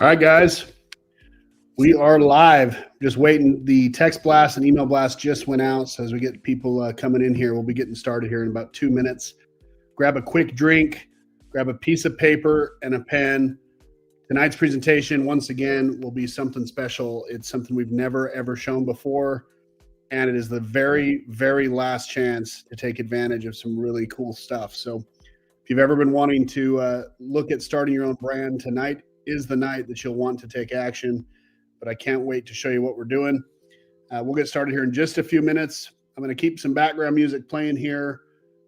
All right, guys, we are live. Just waiting. The text blast and email blast just went out. So as we get people coming in here, we'll be getting started here in about 2 minutes. Grab a quick drink, grab a piece of paper and a pen. Tonight's presentation, once again, will be something special. It's something we've never, ever shown before. And it is the very, very last chance to take advantage of some really cool stuff. So if you've ever been wanting to look at starting your own brand, tonight is the night that you'll want to take action. But I can't wait to show you what we're doing. We'll get started here in just a few minutes. I'm going to keep some background music playing here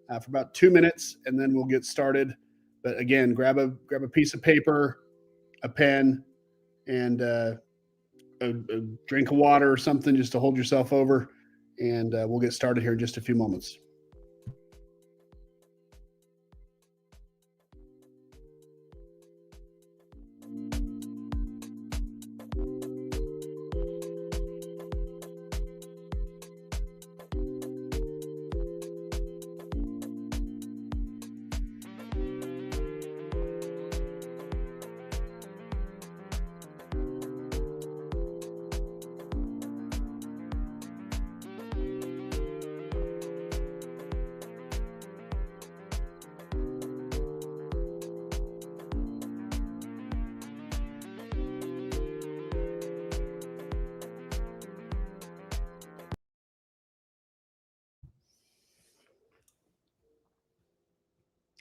for about 2 minutes, and then we'll get started. But again, grab a piece of paper, a pen, and a drink of water or something just to hold yourself over, and we'll get started here in just a few moments.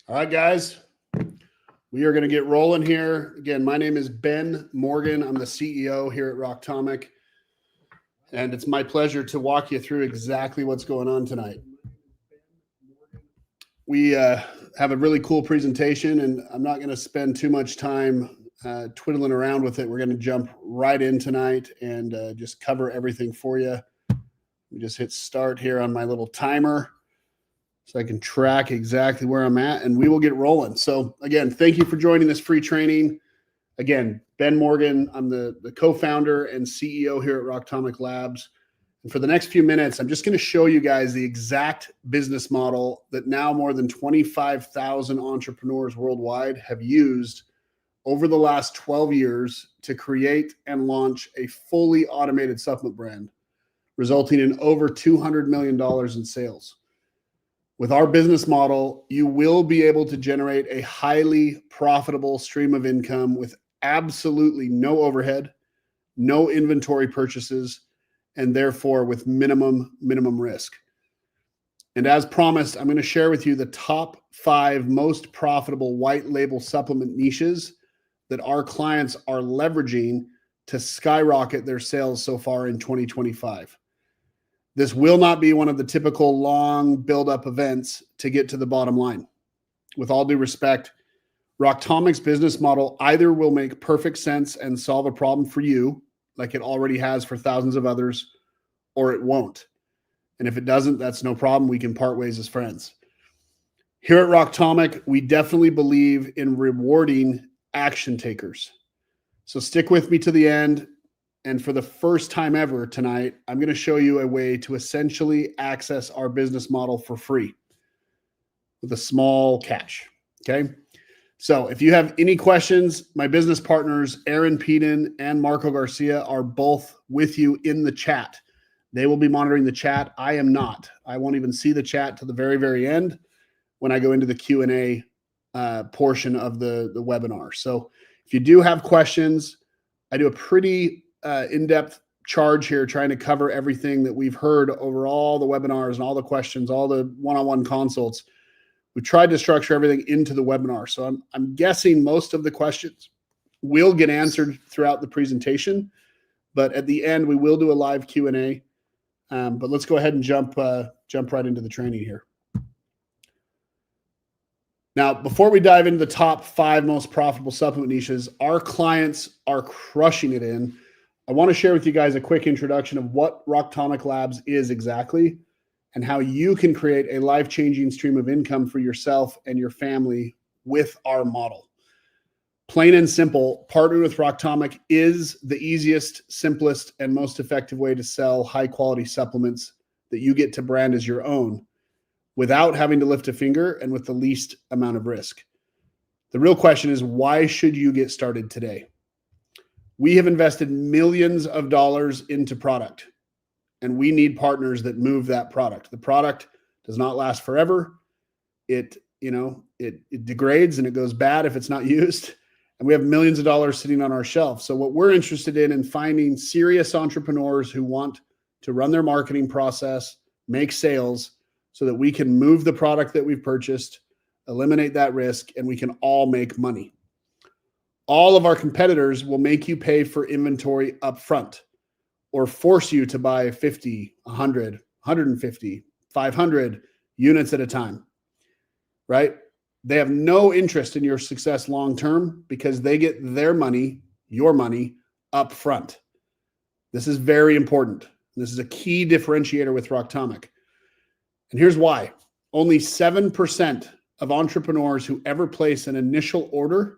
All right, guys, we are going to get rolling here. Again, my name is Ben Morgan. I'm the CEO here at Rocktomic, and it's my pleasure to walk you through exactly what's going on tonight. We have a really cool presentation, and I'm not going to spend too much time twiddling around with it. We're going to jump right in tonight and just cover everything for you. We just hit start here on my little timer, so I can track exactly where I'm at, and we will get rolling. So again, thank you for joining this free training. Again, Ben Morgan, I'm the co-founder and CEO here at Rocktomic Labs. And for the next few minutes, I'm just going to show you guys the exact business model that now more than 25,000 entrepreneurs worldwide have used over the last 12 years to create and launch a fully automated supplement brand, resulting in over $200 million in sales. With our business model, you will be able to generate a highly profitable stream of income with absolutely no overhead, no inventory purchases, and therefore with minimum risk. And as promised, I'm going to share with you the top 5 most profitable white label supplement niches that our clients are leveraging to skyrocket their sales so far in 2025. This will not be one of the typical long build-up events to get to the bottom line. With all due respect, Rocktomic's business model either will make perfect sense and solve a problem for you, like it already has for thousands of others, or it won't. And if it doesn't, that's no problem. We can part ways as friends. Here at Rocktomic, we definitely believe in rewarding action takers. So stick with me to the end. And for the first time ever tonight, I'm going to show you a way to essentially access our business model for free with a small catch. Okay. So if you have any questions, my business partners, Aaron Peden and Marco Garcia, are both with you in the chat. They will be monitoring the chat. I am not. I won't even see the chat to the very, very end when I go into the Q&A portion of the webinar. So if you do have questions, I do a pretty in-depth charge here, trying to cover everything that we've heard over all the webinars and all the questions, all the one-on-one consults. We tried to structure everything into the webinar. So I'm guessing most of the questions will get answered throughout the presentation, but at the end, we will do a live Q&A. But let's go ahead and jump right into the training here. Now, before we dive into the top 5 most profitable supplement niches our clients are crushing it in, I want to share with you guys a quick introduction of what Rocktomic Labs is exactly and how you can create a life-changing stream of income for yourself and your family with our model. Plain and simple, partnering with Rocktomic is the easiest, simplest, and most effective way to sell high-quality supplements that you get to brand as your own without having to lift a finger and with the least amount of risk. The real question is, why should you get started today? We have invested millions of dollars into product, and we need partners that move that product. The product does not last forever. It degrades and it goes bad if it's not used. And we have millions of dollars sitting on our shelf. So what we're interested in finding serious entrepreneurs who want to run their marketing process, make sales, so that we can move the product that we've purchased, eliminate that risk, and we can all make money. All of our competitors will make you pay for inventory upfront or force you to buy 50, 100, 150, 500 units at a time, right? They have no interest in your success long-term because they get their money, your money, upfront. This is very important. This is a key differentiator with Rocktomic. And here's why. Only 7% of entrepreneurs who ever place an initial order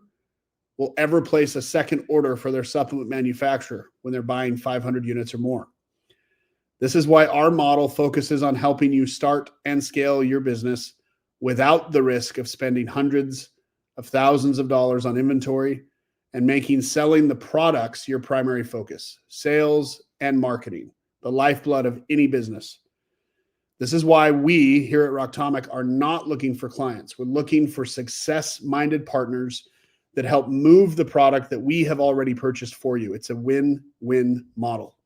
will ever place a second order for their supplement manufacturer when they're buying 500 units or more. This is why our model focuses on helping you start and scale your business without the risk of spending hundreds of thousands of dollars on inventory and making selling the products your primary focus, sales and marketing, the lifeblood of any business. This is why we here at Rocktomic are not looking for clients. We're looking for success-minded partners that help move the product that we have already purchased for you. It's a win-win model.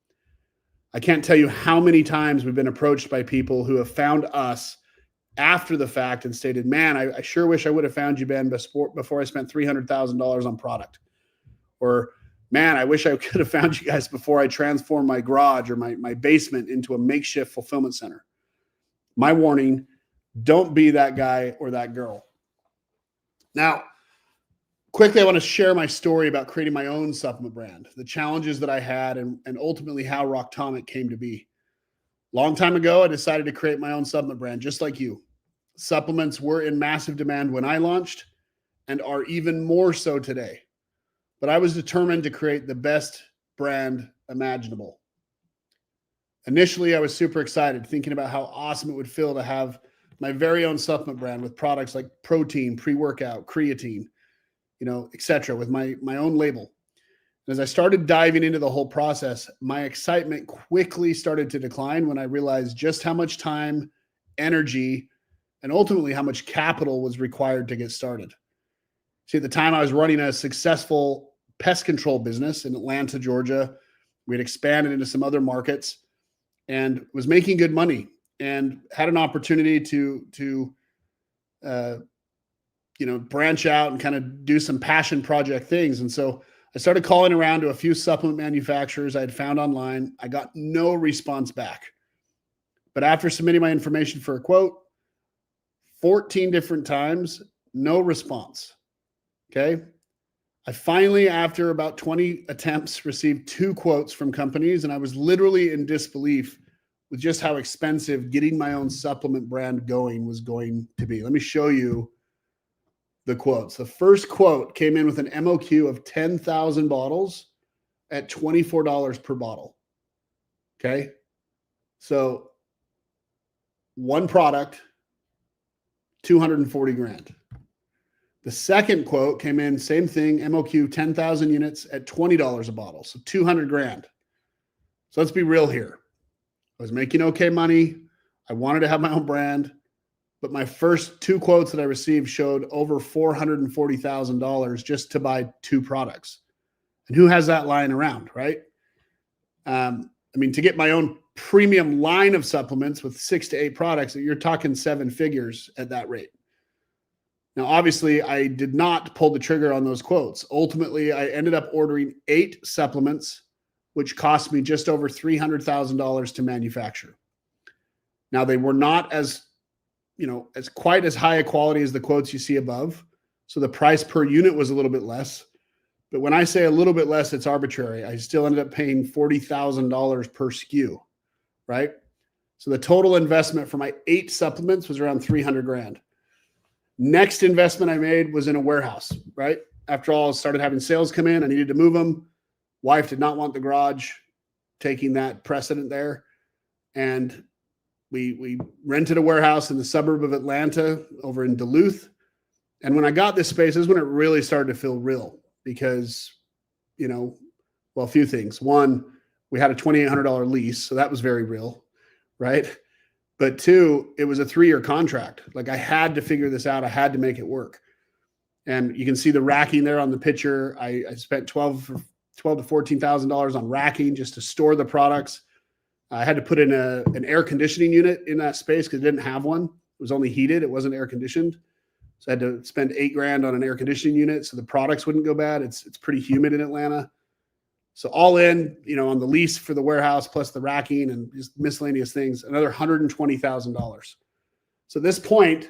I can't tell you how many times we've been approached by people who have found us after the fact and stated, man, I sure wish I would have found you, Ben, before I spent $300,000 on product. Or, man, I wish I could have found you guys before I transformed my garage or my basement into a makeshift fulfillment center. My warning, don't be that guy or that girl. Now, quickly, I want to share my story about creating my own supplement brand, the challenges that I had, and ultimately how Rocktomic came to be. Long time ago, I decided to create my own supplement brand, just like you. Supplements were in massive demand when I launched and are even more so today. But I was determined to create the best brand imaginable. Initially, I was super excited, thinking about how awesome it would feel to have my very own supplement brand with products like protein, pre-workout, creatine, etc., with my own label. And as I started diving into the whole process, my excitement quickly started to decline when I realized just how much time, energy, and ultimately how much capital was required to get started. See, at the time I was running a successful pest control business in Atlanta, Georgia. We had expanded into some other markets and was making good money and had an opportunity to branch out and kind of do some passion project things. And so I started calling around to a few supplement manufacturers I had found online. I got no response back. But after submitting my information for a quote, 14 different times, no response. Okay. I finally, after about 20 attempts, received 2 quotes from companies, and I was literally in disbelief with just how expensive getting my own supplement brand going was going to be. Let me show you the quotes. The first quote came in with an MOQ of 10,000 bottles at $24 per bottle. Okay. So one product, 240 grand. The second quote came in, same thing, MOQ, 10,000 units at $20 a bottle. So 200 grand. So let's be real here. I was making okay money. I wanted to have my own brand, but my first 2 quotes that I received showed over $440,000 just to buy 2 products. And who has that lying around, right? To get my own premium line of supplements with 6 to 8 products, you're talking 7 figures at that rate. Now, obviously, I did not pull the trigger on those quotes. Ultimately, I ended up ordering 8 supplements, which cost me just over $300,000 to manufacture. Now, they were not as quite as high a quality as the quotes you see above. So the price per unit was a little bit less. But when I say a little bit less, it's arbitrary. I still ended up paying $40,000 per SKU, right? So the total investment for my 8 supplements was around 300 grand. Next investment I made was in a warehouse, right? After all, I started having sales come in. I needed to move them. Wife did not want the garage taking that precedent there. And we rented a warehouse in the suburb of Atlanta over in Duluth. And when I got this space, this is when it really started to feel real because, Well, a few things. One, we had a $2,800 lease, so that was very real, right? But two, it was a 3-year contract. Like I had to figure this out. I had to make it work. And you can see the racking there on the picture. I spent $12,000 to $14,000 on racking just to store the products. I had to put in an air conditioning unit in that space because it didn't have one. It was only heated. It wasn't air conditioned. So I had to spend $8,000 on an air conditioning unit so the products wouldn't go bad. It's pretty humid in Atlanta. So all in, on the lease for the warehouse plus the racking and just miscellaneous things, another $120,000. So at this point,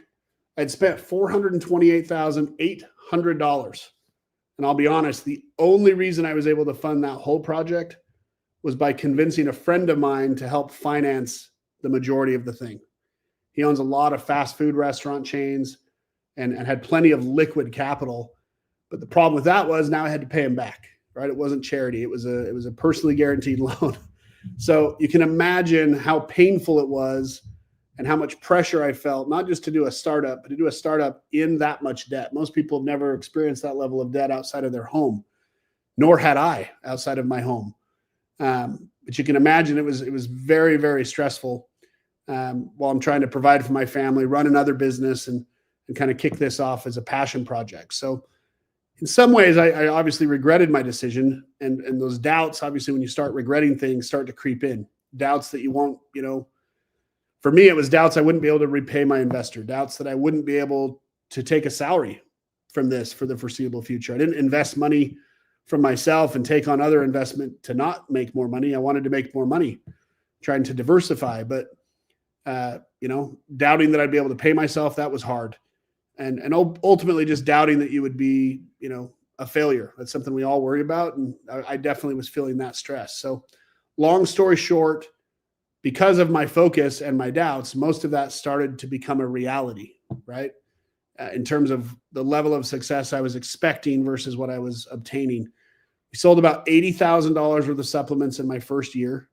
I'd spent $428,800. And I'll be honest, the only reason I was able to fund that whole project was by convincing a friend of mine to help finance the majority of the thing. He owns a lot of fast food restaurant chains and had plenty of liquid capital. But the problem with that was now I had to pay him back, right? It wasn't charity. It was a personally guaranteed loan. So you can imagine how painful it was and how much pressure I felt, not just to do a startup, but to do a startup in that much debt. Most people have never experienced that level of debt outside of their home, nor had I outside of my home. But you can imagine it was very, very stressful while I'm trying to provide for my family, run another business, and kind of kick this off as a passion project. So in some ways, I obviously regretted my decision. And those doubts, obviously, when you start regretting things, start to creep in. Doubts that you won't, for me, it was doubts I wouldn't be able to repay my investor, doubts that I wouldn't be able to take a salary from this for the foreseeable future. I didn't invest money from myself and take on other investment to not make more money. I wanted to make more money, trying to diversify, but doubting that I'd be able to pay myself, that was hard. And ultimately just doubting that you would be, a failure. That's something we all worry about. And I definitely was feeling that stress. So long story short, because of my focus and my doubts, most of that started to become a reality, right? In terms of the level of success I was expecting versus what I was obtaining. We sold about $80,000 worth of supplements in my first year,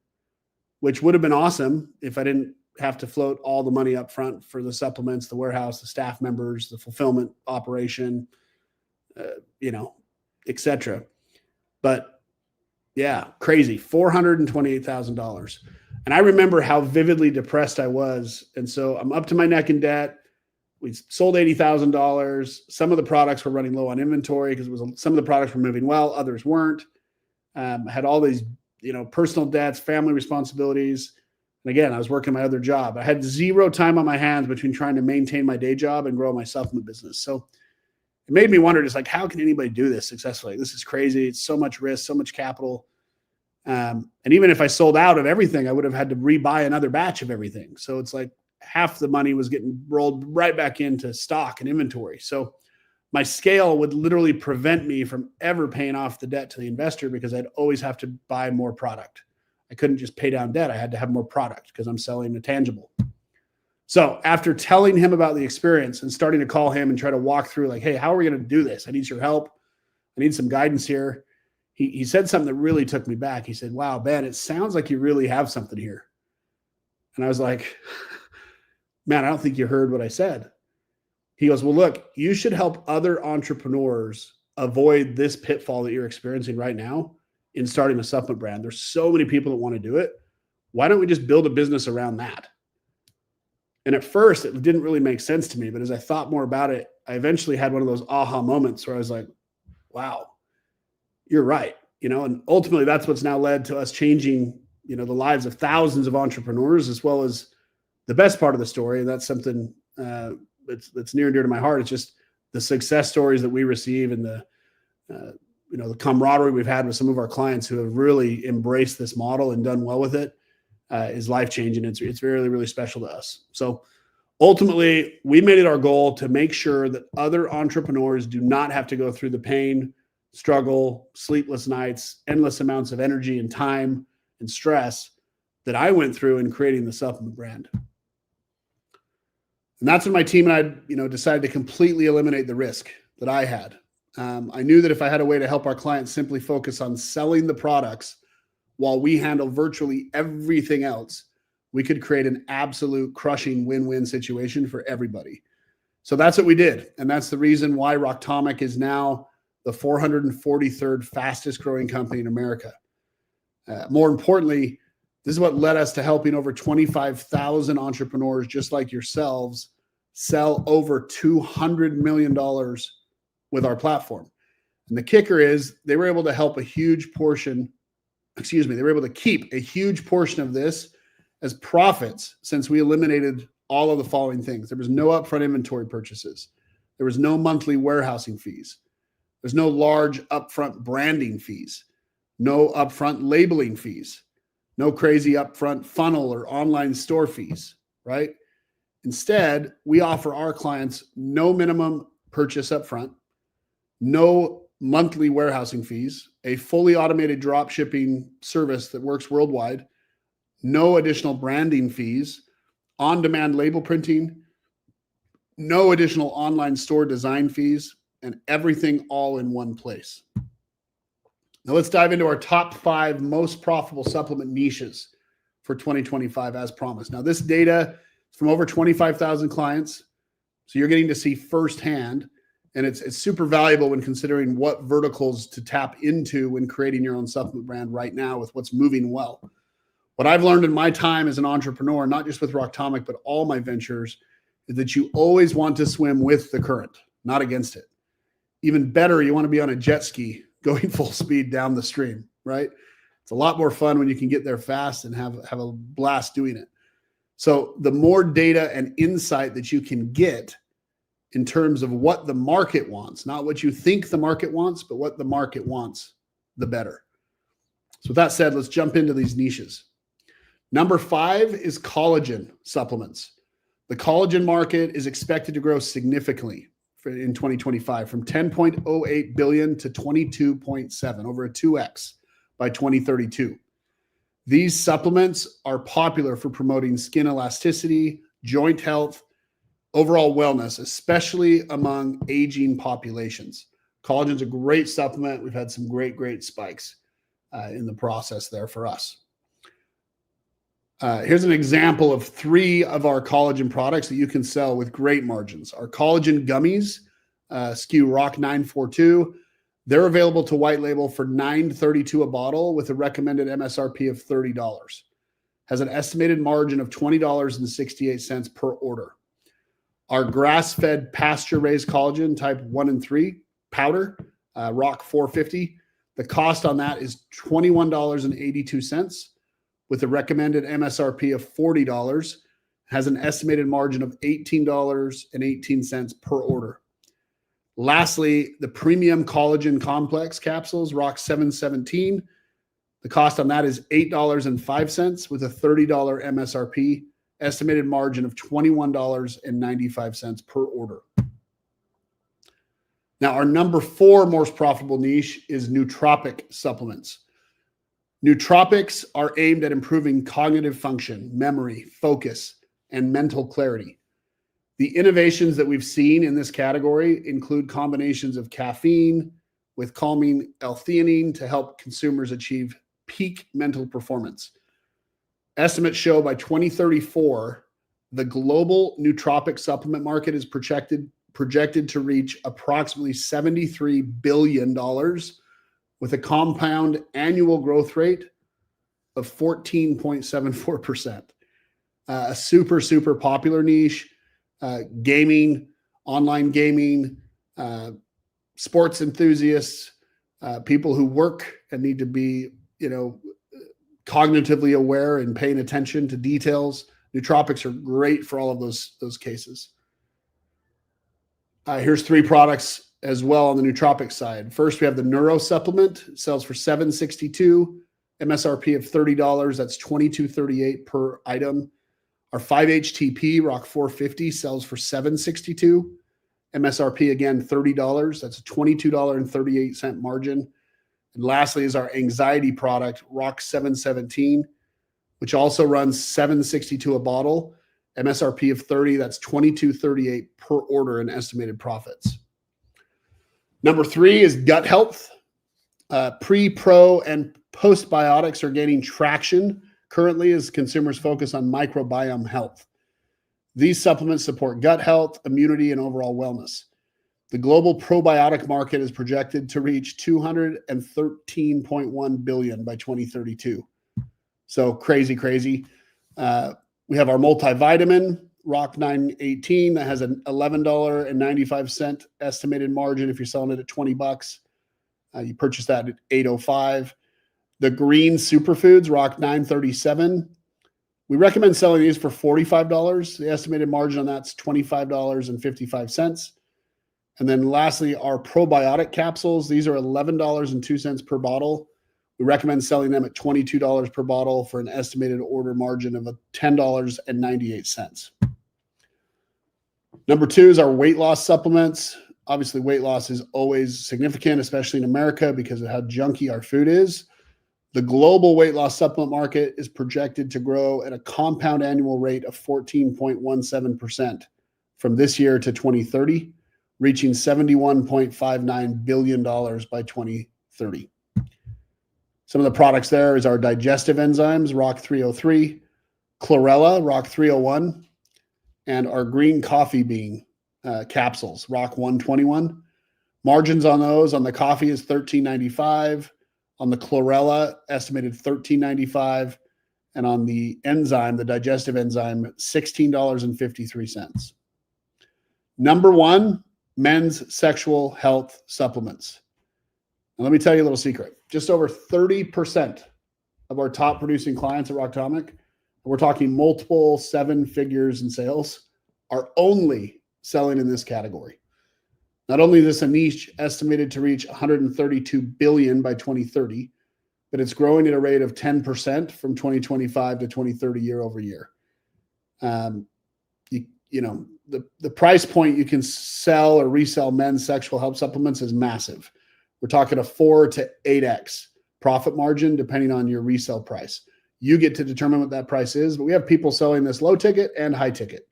which would have been awesome if I didn't have to float all the money up front for the supplements, the warehouse, the staff members, the fulfillment operation, et cetera. But yeah, crazy, $428,000. And I remember how vividly depressed I was. And so I'm up to my neck in debt. We sold $80,000. Some of the products were running low on inventory because some of the products were moving well, others weren't. I had all these, personal debts, family responsibilities. And again, I was working my other job. I had zero time on my hands between trying to maintain my day job and grow my supplement business. So it made me wonder, just like, how can anybody do this successfully? This is crazy. It's so much risk, so much capital. And even if I sold out of everything, I would have had to rebuy another batch of everything. So it's like half the money was getting rolled right back into stock and inventory. So my scale would literally prevent me from ever paying off the debt to the investor because I'd always have to buy more product. I couldn't just pay down debt. I had to have more product because I'm selling a tangible. So after telling him about the experience and starting to call him and try to walk through like, hey, how are we going to do this? I need your help. I need some guidance here. He said something that really took me back. He said, wow, Ben, it sounds like you really have something here. And I was like, man, I don't think you heard what I said. He goes, well, look, you should help other entrepreneurs avoid this pitfall that you're experiencing right now in starting a supplement brand. There's so many people that want to do it. Why don't we just build a business around that? And at first, it didn't really make sense to me. But as I thought more about it, I eventually had one of those aha moments where I was like, wow, you're right. And ultimately, that's what's now led to us changing, the lives of thousands of entrepreneurs, as well as the best part of the story. And that's something that's near and dear to my heart. It's just the success stories that we receive and the camaraderie we've had with some of our clients who have really embraced this model and done well with it is life-changing. It's really, really special to us. So ultimately, we made it our goal to make sure that other entrepreneurs do not have to go through the pain, struggle, sleepless nights, endless amounts of energy and time and stress that I went through in creating the supplement brand. And that's when my team and I, decided to completely eliminate the risk that I had. I knew that if I had a way to help our clients simply focus on selling the products while we handle virtually everything else, we could create an absolute crushing win-win situation for everybody. So that's what we did. And that's the reason why Rocktomic is now the 443rd fastest growing company in America. More importantly, this is what led us to helping over 25,000 entrepreneurs just like yourselves sell over $200 million with our platform. And the kicker is they were able to help a huge portion, they were able to keep a huge portion of this as profits since we eliminated all of the following things. There was no upfront inventory purchases. There was no monthly warehousing fees. There's no large upfront branding fees, no upfront labeling fees, no crazy upfront funnel or online store fees, right? Instead, we offer our clients no minimum purchase upfront, no monthly warehousing fees, a fully automated drop shipping service that works worldwide, no additional branding fees, on-demand label printing, no additional online store design fees, and everything all in one place. Now let's dive into our top 5 most profitable supplement niches for 2025 as promised. Now this data is from over 25,000 clients, so you're getting to see firsthand, and it's super valuable when considering what verticals to tap into when creating your own supplement brand right now with what's moving well. What I've learned in my time as an entrepreneur, not just with Rocktomic, but all my ventures, is that you always want to swim with the current, not against it. Even better, you want to be on a jet ski going full speed down the stream, right? It's a lot more fun when you can get there fast and have a blast doing it. So the more data and insight that you can get in terms of what the market wants, not what you think the market wants, but what the market wants, the better. So with that said, let's jump into these niches. Number 5 is collagen supplements. The collagen market is expected to grow significantly in 2025 from 10.08 billion to 22.7, over a 2x by 2032. These supplements are popular for promoting skin elasticity, joint health, overall wellness, especially among aging populations. Collagen is a great supplement. We've had some great spikes in the process there for us. Here's an example of 3 of our collagen products that you can sell with great margins. Our collagen gummies, SKU Rock 942, they're available to white label for $9.32 a bottle with a recommended MSRP of $30. Has an estimated margin of $20.68 per order. Our grass-fed pasture-raised collagen type 1 and 3 powder, Rock 450, the cost on that is $21.82 with a recommended MSRP of $40, has an estimated margin of $18.18 per order. Lastly, the premium collagen complex capsules, Rock 717, the cost on that is $8.05 with a $30 MSRP, estimated margin of $21.95 per order. Now, our number 4 most profitable niche is nootropic supplements. Nootropics are aimed at improving cognitive function, memory, focus, and mental clarity. The innovations that we've seen in this category include combinations of caffeine with calming L-theanine to help consumers achieve peak mental performance. Estimates show by 2034, the global nootropic supplement market is projected to reach approximately $73 billion with a compound annual growth rate of 14.74%. A super popular niche, gaming, online gaming, sports enthusiasts, people who work and need to be, cognitively aware and paying attention to details. Nootropics are great for all of those cases. Here's 3 products as well on the nootropic side. First, we have the Neuro Supplement. It sells for $7.62, MSRP of $30. That's $22.38 per item. Our 5-HTP Rock 450 sells for $7.62, MSRP again $30. That's a $22.38 margin. And lastly is our anxiety product, Rock 717, which also runs $7.62 a bottle, MSRP of $30. That's $22.38 per order in estimated profits. Number 3 is gut health. Pre, pro, and postbiotics are gaining traction currently as consumers focus on microbiome health. These supplements support gut health, immunity, and overall wellness. The global probiotic market is projected to reach $213.1 billion by 2032. So crazy. We have our multivitamin, Rock 918, that has an $11.95 estimated margin if you're selling it at $20. You purchase that at $8.05. The green superfoods, Rock 937. We recommend selling these for $45. The estimated margin on that's $25.55. And then lastly, our probiotic capsules. These are $11.02 per bottle. We recommend selling them at $22 per bottle for an estimated order margin of $10.98. Number 2 is our weight loss supplements. Obviously, weight loss is always significant, especially in America because of how junky our food is. The global weight loss supplement market is projected to grow at a compound annual rate of 14.17% from this year to 2030, reaching $71.59 billion by 2030. Some of the products there is our digestive enzymes, Rock 303, chlorella, Rock 301, and our green coffee bean capsules, Rock 121. Margins on those, on the coffee is $13.95. On the chlorella, estimated $13.95. And on the enzyme, the digestive enzyme, $16.53. Number 1, men's sexual health supplements. And let me tell you a little secret. Just over 30% of our top producing clients at Rocktomic, we're talking multiple 7 figures in sales, are only selling in this category. Not only is this a niche estimated to reach $132 billion by 2030, but it's growing at a rate of 10% from 2025 to 2030 year over year. The price point you can sell or resell men's sexual health supplements is massive. We're talking a 4 to 8x profit margin depending on your resale price. You get to determine what that price is, but we have people selling this low ticket and high ticket.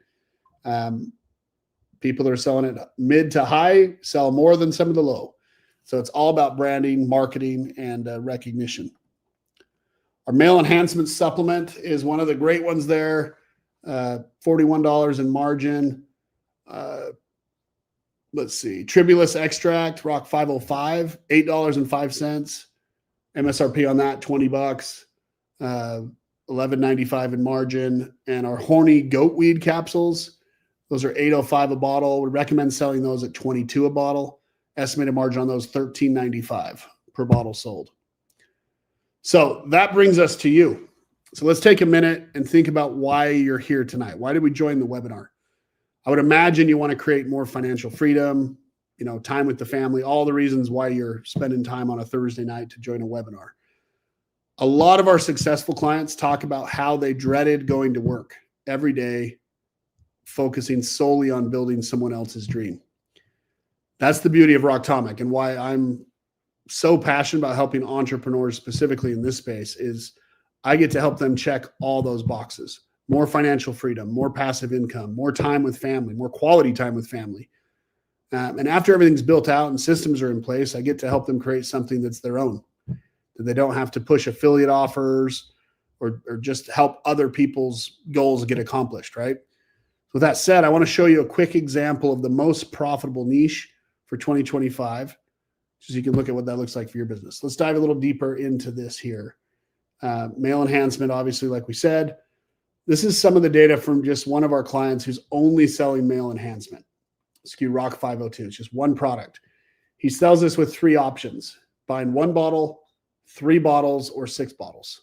People that are selling it mid to high sell more than some of the low. So it's all about branding, marketing, and recognition. Our male enhancement supplement is one of the great ones there. $41 in margin. Let's see. Tribulus extract, Rock 505, $8.05. MSRP on that, $20. $11.95 in margin. And our horny goat weed capsules, those are $8.05 a bottle. We recommend selling those at $22 a bottle. Estimated margin on those, $13.95 per bottle sold. So that brings us to you. So let's take a minute and think about why you're here tonight. Why did we join the webinar? I would imagine you want to create more financial freedom, time with the family, all the reasons why you're spending time on a Thursday night to join a webinar. A lot of our successful clients talk about how they dreaded going to work every day, focusing solely on building someone else's dream. That's the beauty of Rocktomic, and why I'm so passionate about helping entrepreneurs specifically in this space is I get to help them check all those boxes. More financial freedom, more passive income, more time with family, more quality time with family. And after everything's built out and systems are in place, I get to help them create something that's their own, that they don't have to push affiliate offers or just help other people's goals get accomplished, right? With that said, I want to show you a quick example of the most profitable niche for 2025, so you can look at what that looks like for your business. Let's dive a little deeper into this here. Male enhancement, obviously, like we said. This is some of the data from just one of our clients who's only selling male enhancement. SKU Rock 502. It's just one product. He sells this with 3 options: buying 1 bottle, 3 bottles, or 6 bottles.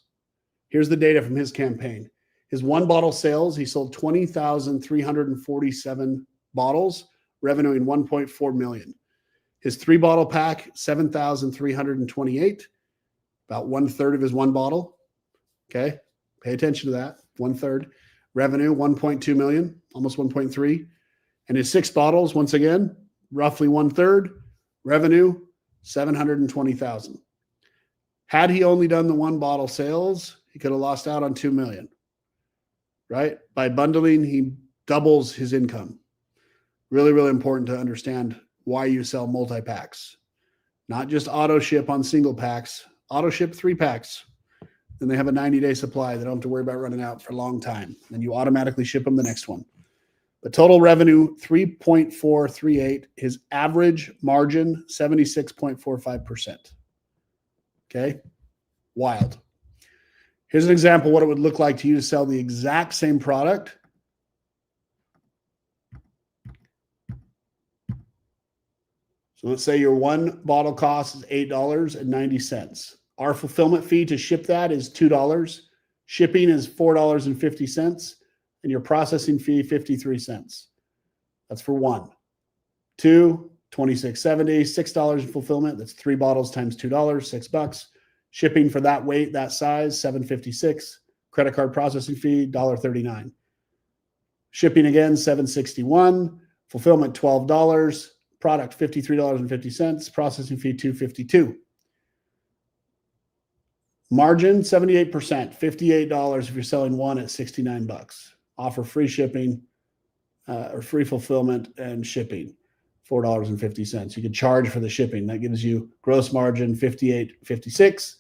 Here's the data from his campaign. His 1 bottle sales, he sold 20,347 bottles, revenuing $1.4 million. His 3 bottle pack, 7,328, about 1/3 of his 1 bottle. Okay, pay attention to that. 1/3. Revenue, $1.2 million, almost 1.3. And his 6 bottles, once again, roughly 1/3. Revenue, $720,000. Had he only done the 1 bottle sales, he could have lost out on $2 million. Right? By bundling, he doubles his income. Really, really important to understand why you sell multi-packs. Not just auto ship on single packs, auto ship 3 packs. Then they have a 90-day supply. They don't have to worry about running out for a long time. Then you automatically ship them the next one. But total revenue, 3.438. His average margin, 76.45%. Okay, wild. Here's an example of what it would look like to you to sell the exact same product. So let's say your one bottle cost is $8.90. Our fulfillment fee to ship that is $2. Shipping is $4.50, and your processing fee, 53 cents. That's for one. Two, $26.70, $6 in fulfillment. That's 3 bottles times $2, $6. Shipping for that weight, that size, $7.56. Credit card processing fee, $1.39. Shipping again, $7.61. Fulfillment, $12. Product, $53.50. Processing fee, $2.52. Margin, 78%, $58 if you're selling one at $69. Offer free shipping or free fulfillment and shipping, $4.50. You could charge for the shipping. That gives you gross margin, $58.56.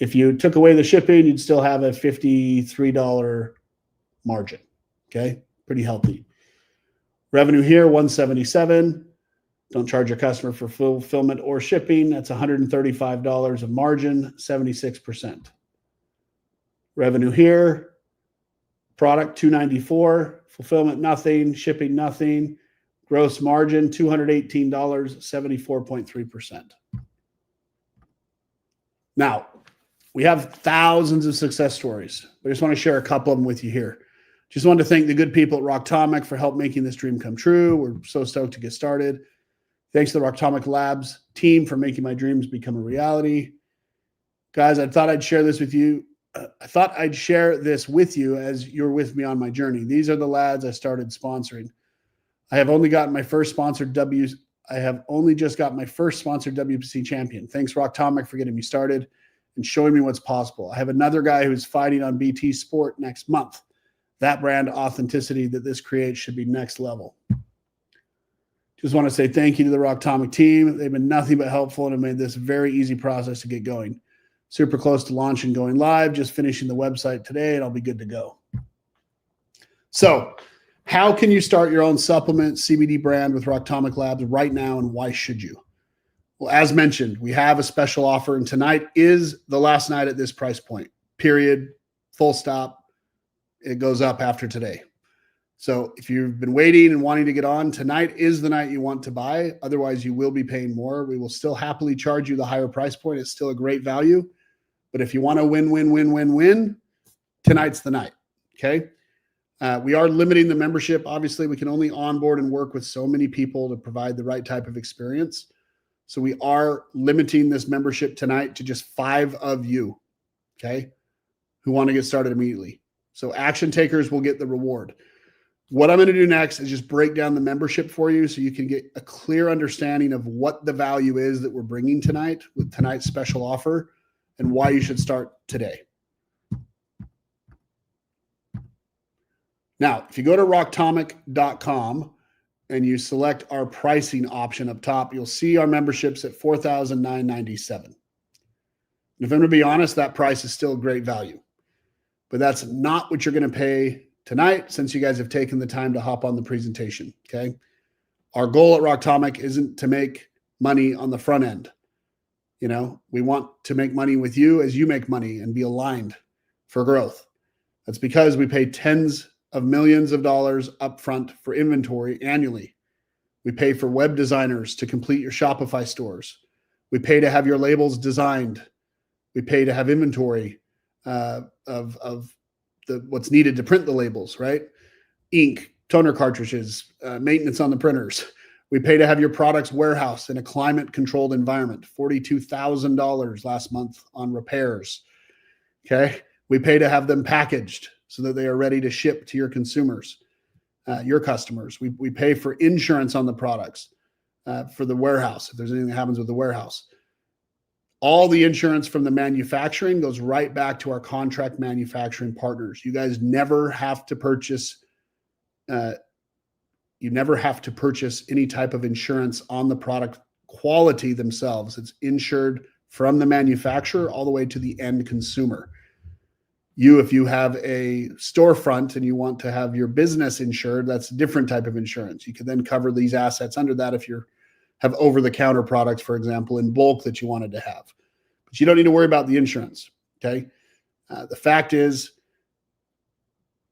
If you took away the shipping, you'd still have a $53 margin. Okay, pretty healthy. Revenue here, $177. Don't charge your customer for fulfillment or shipping. That's $135 of margin, 76%. Revenue here, product $294, fulfillment nothing, shipping nothing, gross margin $218, 74.3%. Now, we have thousands of success stories. I just want to share a couple of them with you here. Just wanted to thank the good people at Rocktomic for help making this dream come true. We're so stoked to get started. Thanks to the Rocktomic Labs team for making my dreams become a reality. Guys, I thought I'd share this with you. I thought I'd share this with you as you're with me on my journey. These are the lads I started sponsoring. I have only just got my first sponsored WPC champion. Thanks, Rocktomic, for getting me started and showing me what's possible. I have another guy who's fighting on BT Sport next month. That brand authenticity that this creates should be next level. Just want to say thank you to the Rocktomic team. They've been nothing but helpful and have made this a very easy process to get going. Super close to launch and going live, just finishing the website today, and I'll be good to go. So how can you start your own supplement CBD brand with Rocktomic Labs right now, and why should you? Well, as mentioned, we have a special offer, and tonight is the last night at this price point, period, full stop. It goes up after today. So if you've been waiting and wanting to get on, tonight is the night you want to buy. Otherwise, you will be paying more. We will still happily charge you the higher price point. It's still a great value. But if you want to win, tonight's the night, okay? We are limiting the membership. Obviously, we can only onboard and work with so many people to provide the right type of experience. So we are limiting this membership tonight to just 5 of you, okay, who want to get started immediately. So action takers will get the reward. What I'm going to do next is just break down the membership for you so you can get a clear understanding of what the value is that we're bringing tonight with tonight's special offer and why you should start today. Now, if you go to rocktomic.com and you select our pricing option up top, you'll see our memberships at $4,997. And if I'm going to be honest, that price is still a great value. But that's not what you're going to pay tonight, since you guys have taken the time to hop on the presentation, okay? Our goal at Rocktomic isn't to make money on the front end. You know, we want to make money with you as you make money and be aligned for growth. That's because we pay tens of millions of dollars upfront for inventory annually. We pay for web designers to complete your Shopify stores. We pay to have your labels designed. We pay to have inventory of what's needed to print the labels, right? Ink, toner cartridges, maintenance on the printers. We pay to have your products warehoused in a climate-controlled environment, $42,000 last month on repairs, okay? We pay to have them packaged so that they are ready to ship to your consumers, your customers. We pay for insurance on the products for the warehouse, if there's anything that happens with the warehouse. All the insurance from the manufacturing goes right back to our contract manufacturing partners. You guys never have to purchase any type of insurance on the product quality themselves. It's insured from the manufacturer all the way to the end consumer. If you have a storefront and you want to have your business insured, that's a different type of insurance. You can then cover these assets under that if you have over-the-counter products, for example, in bulk that you wanted to have. But you don't need to worry about the insurance, okay? The fact is,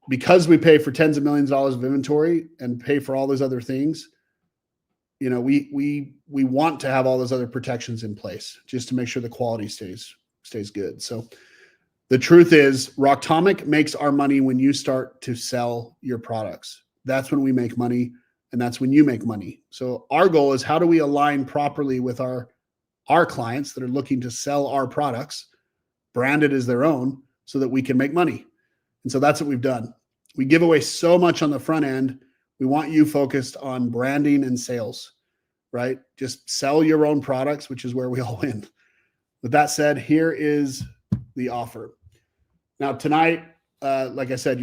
because we pay for tens of millions of dollars of inventory and pay for all those other things, we want to have all those other protections in place just to make sure the quality stays good. So the truth is, Rocktomic makes our money when you start to sell your products. That's when we make money, and that's when you make money. So our goal is, how do we align properly with our clients that are looking to sell our products, branded as their own, so that we can make money? And so that's what we've done. We give away so much on the front end. We want you focused on branding and sales, right? Just sell your own products, which is where we all win. With that said, here is the offer. Now tonight, like I said,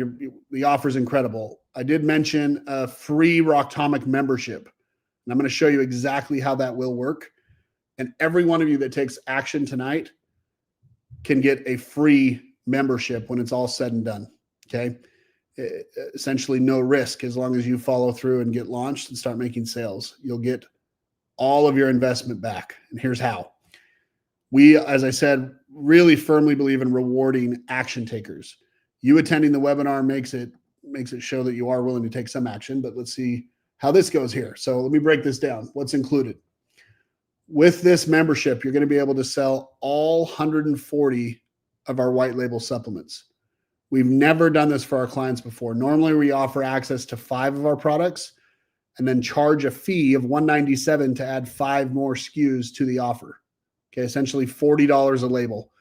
the offer is incredible. I did mention a free Rocktomic membership, and I'm going to show you exactly how that will work. And every one of you that takes action tonight can get a free membership when it's all said and done. Okay. Essentially no risk as long as you follow through and get launched and start making sales. You'll get all of your investment back. And here's how. We, as I said, really firmly believe in rewarding action takers. You attending the webinar makes it show that you are willing to take some action, but let's see how this goes here. So let me break this down. What's included? With this membership, you're going to be able to sell all 140 of our white label supplements. We've never done this for our clients before. Normally, we offer access to 5 of our products and then charge a fee of $197 to add 5 more SKUs to the offer. Okay, essentially $40 a label.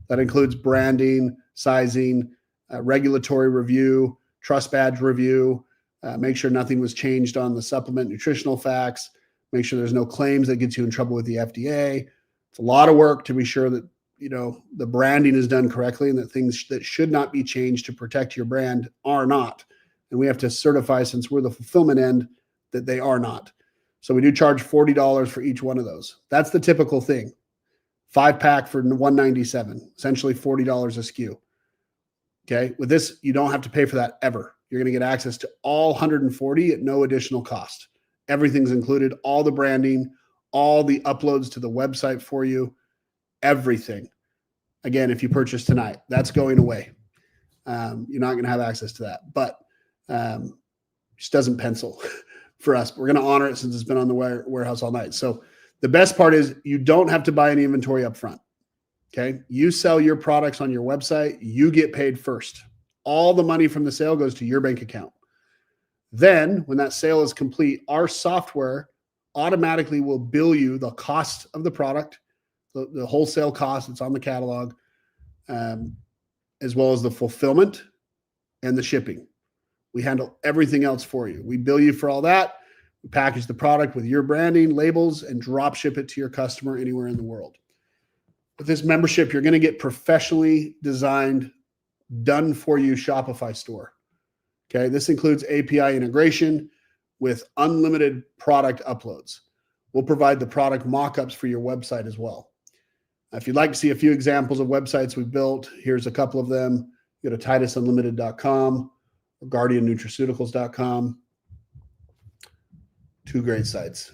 That includes branding, sizing, regulatory review, trust badge review, make sure nothing was changed on the supplement nutritional facts, make sure there's no claims that gets you in trouble with the FDA. It's a lot of work to be sure that the branding is done correctly and that things that should not be changed to protect your brand are not. And we have to certify, since we're the fulfillment end, that they are not. So we do charge $40 for each one of those. That's the typical thing. 5-pack for $197, essentially $40 a SKU. Okay. With this, you don't have to pay for that ever. You're going to get access to all 140 at no additional cost. Everything's included, all the branding, all the uploads to the website for you, everything. Again, if you purchase tonight, that's going away. You're not going to have access to that, but just doesn't pencil for us. We're going to honor it since it's been on the warehouse all night. So the best part is you don't have to buy any inventory up front. Okay. You sell your products on your website. You get paid first. All the money from the sale goes to your bank account. Then when that sale is complete, our software automatically will bill you the cost of the product, the wholesale cost that's on the catalog, as well as the fulfillment and the shipping. We handle everything else for you. We bill you for all that. We package the product with your branding, labels, and drop ship it to your customer anywhere in the world. With this membership, you're going to get professionally designed, done for you Shopify store. Okay. This includes API integration with unlimited product uploads. We'll provide the product mock-ups for your website as well. If you'd like to see a few examples of websites we've built, here's a couple of them. Go to TitusUnlimited.com or GuardianNutraceuticals.com. 2 great sites.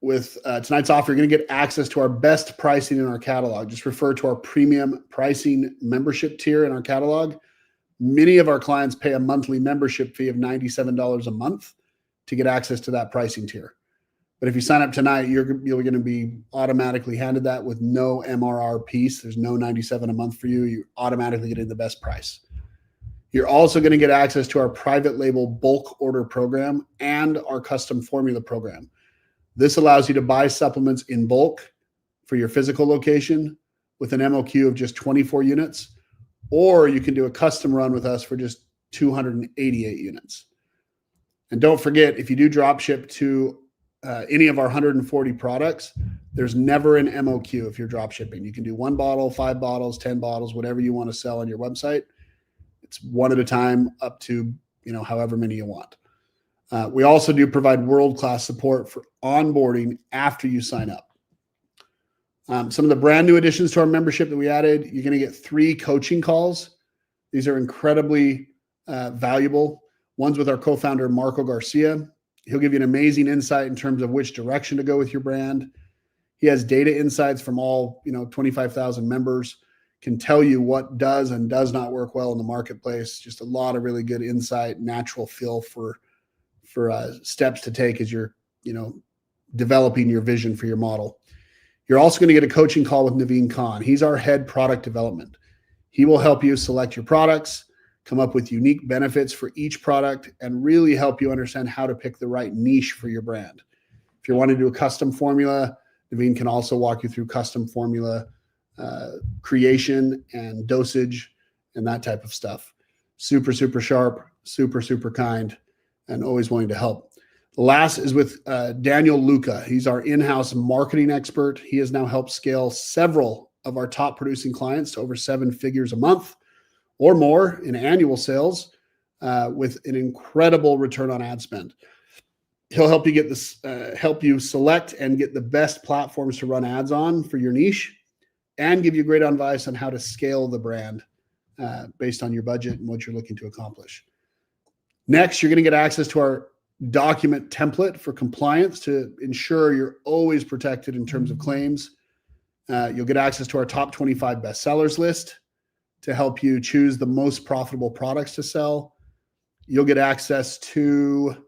With tonight's offer, you're going to get access to our best pricing in our catalog. Just refer to our premium pricing membership tier in our catalog. Many of our clients pay a monthly membership fee of $97 a month to get access to that pricing tier. But if you sign up tonight, you're going to be automatically handed that with no MRR piece. There's no $97 a month for you. You're automatically getting the best price. You're also going to get access to our private label bulk order program and our custom formula program. This allows you to buy supplements in bulk for your physical location with an MOQ of just 24 units, or you can do a custom run with us for just 288 units. And don't forget, if you do drop ship to any of our 140 products, there's never an MOQ if you're drop shipping. You can do 1 bottle, 5 bottles, 10 bottles, whatever you want to sell on your website. It's one at a time up to, however many you want. We also do provide world-class support for onboarding after you sign up. Some of the brand new additions to our membership that we added, you're going to get 3 coaching calls. These are incredibly valuable. One's with our co-founder, Marco Garcia. He'll give you an amazing insight in terms of which direction to go with your brand. He has data insights from all 25,000 members, can tell you what does and does not work well in the marketplace. Just a lot of really good insight, natural feel for steps to take as you're developing your vision for your model. You're also going to get a coaching call with Naveen Khan. He's our head product development. He will help you select your products, come up with unique benefits for each product, and really help you understand how to pick the right niche for your brand. If you want to do a custom formula, Naveen can also walk you through custom formula creation and dosage and that type of stuff. Super, super sharp, super, super kind, and always willing to help. The last is with Daniel Luca. He's our in-house marketing expert. He has now helped scale several of our top producing clients to over 7 figures a month or more in annual sales with an incredible return on ad spend. He'll help you get this, help you select and get the best platforms to run ads on for your niche, and give you great advice on how to scale the brand based on your budget and what you're looking to accomplish. Next, you're going to get access to our document template for compliance to ensure you're always protected in terms of claims. You'll get access to our top 25 bestsellers list to help you choose the most profitable products to sell. You'll get access to,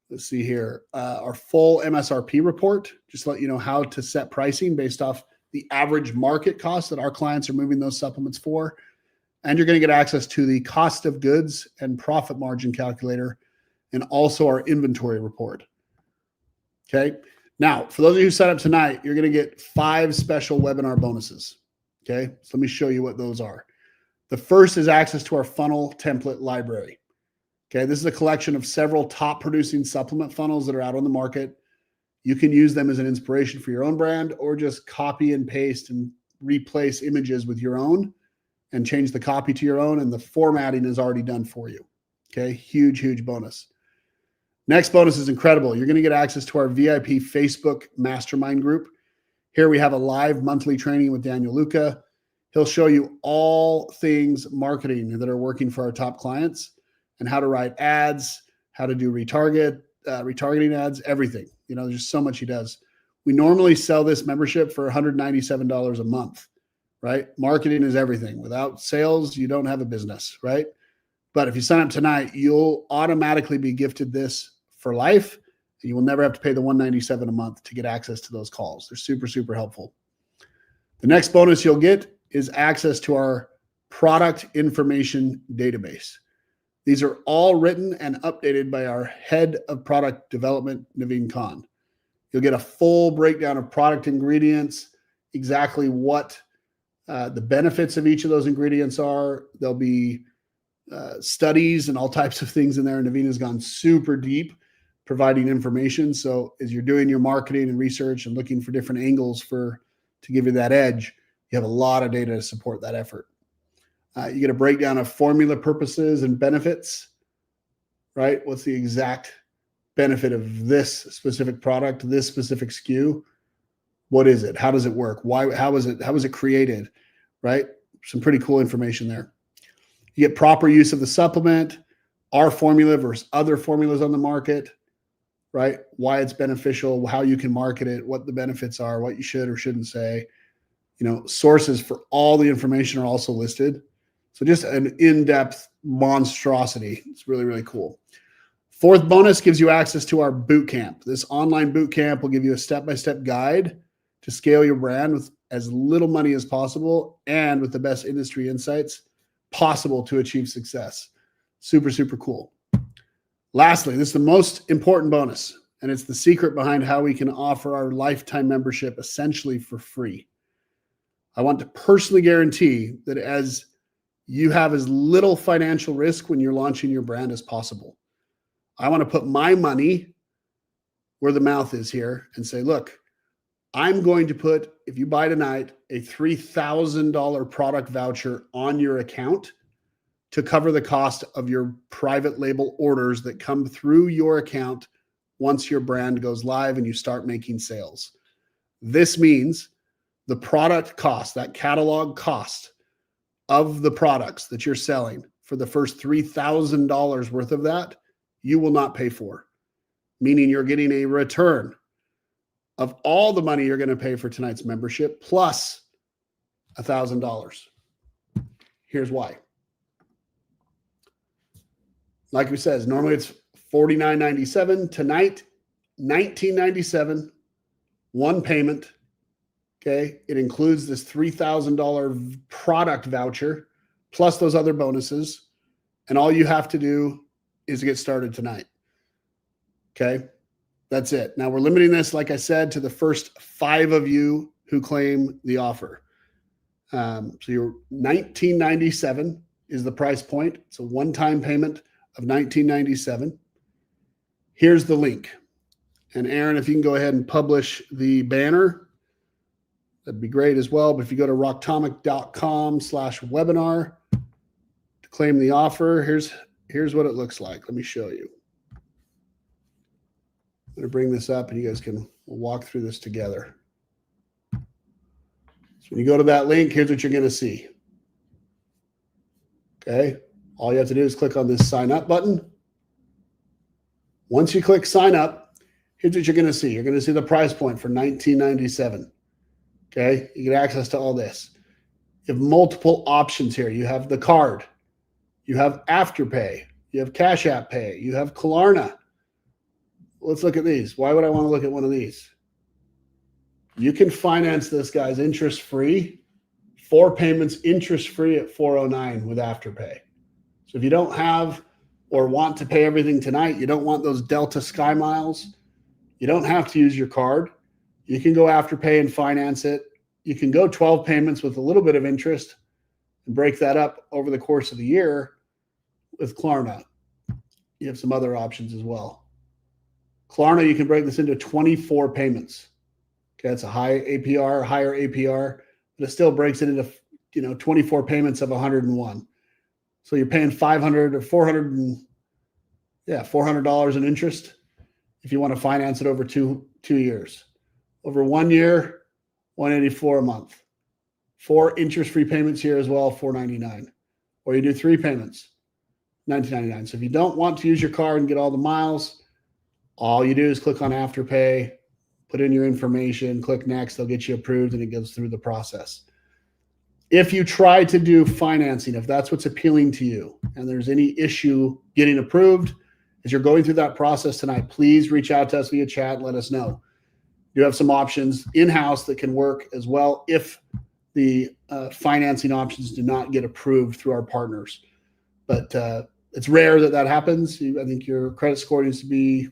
let's see here, our full MSRP report, just to let you know how to set pricing based off the average market cost that our clients are moving those supplements for. And you're going to get access to the cost of goods and profit margin calculator, and also our inventory report. Okay. Now, for those of you who sign up tonight, you're going to get 5 special webinar bonuses. Okay. So let me show you what those are. The first is access to our funnel template library. Okay. This is a collection of several top producing supplement funnels that are out on the market. You can use them as an inspiration for your own brand, or just copy and paste and replace images with your own and change the copy to your own, and the formatting is already done for you. Okay, huge, huge bonus. Next bonus is incredible. You're going to get access to our VIP Facebook mastermind group. Here we have a live monthly training with Daniel Luca. He'll show you all things marketing that are working for our top clients and how to write ads, how to do retargeting ads, everything. There's just so much he does. We normally sell this membership for $197 a month, right? Marketing is everything. Without sales, you don't have a business, right? But if you sign up tonight, you'll automatically be gifted this for life, and you will never have to pay the $197 a month to get access to those calls. They're super, super helpful. The next bonus you'll get is access to our product information database. These are all written and updated by our head of product development, Naveen Khan. You'll get a full breakdown of product ingredients, exactly what the benefits of each of those ingredients are. There'll be studies and all types of things in there. Naveen has gone super deep providing information. So as you're doing your marketing and research and looking for different angles to give you that edge, you have a lot of data to support that effort. You get a breakdown of formula purposes and benefits, right? What's the exact benefit of this specific product, this specific SKU? What is it? How does it work? Why? How was it created? Right? Some pretty cool information there. You get proper use of the supplement, our formula versus other formulas on the market, right? Why it's beneficial, how you can market it, what the benefits are, what you should or shouldn't say. Sources for all the information are also listed. So just an in-depth monstrosity. It's really, really cool. Fourth bonus gives you access to our boot camp. This online boot camp will give you a step-by-step guide to scale your brand with as little money as possible and with the best industry insights possible to achieve success. Super, super cool. Lastly, this is the most important bonus, and it's the secret behind how we can offer our lifetime membership essentially for free. I want to personally guarantee that as you have as little financial risk when you're launching your brand as possible. I want to put my money where the mouth is here and say, look, I'm going to put, if you buy tonight, a $3,000 product voucher on your account to cover the cost of your private label orders that come through your account once your brand goes live and you start making sales. This means the product cost, that catalog cost of the products that you're selling for the first $3,000 worth of that, you will not pay for, meaning you're getting a return of all the money you're going to pay for tonight's membership plus $1,000. Here's why. Like we said, normally it's $49.97. Tonight, $19.97, one payment. Okay. It includes this $3,000 product voucher plus those other bonuses. And all you have to do is get started tonight. Okay. That's it. Now we're limiting this, like I said, to the first 5 of you who claim the offer. So your $19.97 is the price point. It's a one-time payment of $19.97. Here's the link. And Aaron, if you can go ahead and publish the banner, that'd be great as well. But if you go to rocktomic.com/webinar to claim the offer, here's what it looks like. Let me show you. I'm going to bring this up and you guys we'll walk through this together. So when you go to that link, here's what you're going to see. Okay. All you have to do is click on this sign up button. Once you click sign up, here's what you're going to see. You're going to see the price point for $19.97. Okay. You get access to all this. You have multiple options here. You have the card. You have Afterpay. You have Cash App Pay. You have Klarna. Let's look at these. Why would I want to look at one of these? You can finance this, guys, interest-free. 4 payments interest-free at $409 with Afterpay. So if you don't have or want to pay everything tonight, you don't want those Delta Sky Miles, you don't have to use your card. You can go Afterpay and finance it. You can go 12 payments with a little bit of interest and break that up over the course of the year with Klarna. You have some other options as well. Klarna, you can break this into 24 payments. Okay, it's a higher APR, but it still breaks it into 24 payments of 101. So you're paying $500 or $400 in interest if you want to finance it over two years. Over 1 year, $184 a month. 4 interest-free payments here as well, $499. Or you do 3 payments, $19.99. So if you don't want to use your card and get all the miles, all you do is click on Afterpay, put in your information, click next, they'll get you approved, and it goes through the process. If you try to do financing, if that's what's appealing to you, and there's any issue getting approved, as you're going through that process tonight, please reach out to us via chat and let us know. You have some options in-house that can work as well if the financing options do not get approved through our partners. But it's rare that happens. I think your credit score needs to be, I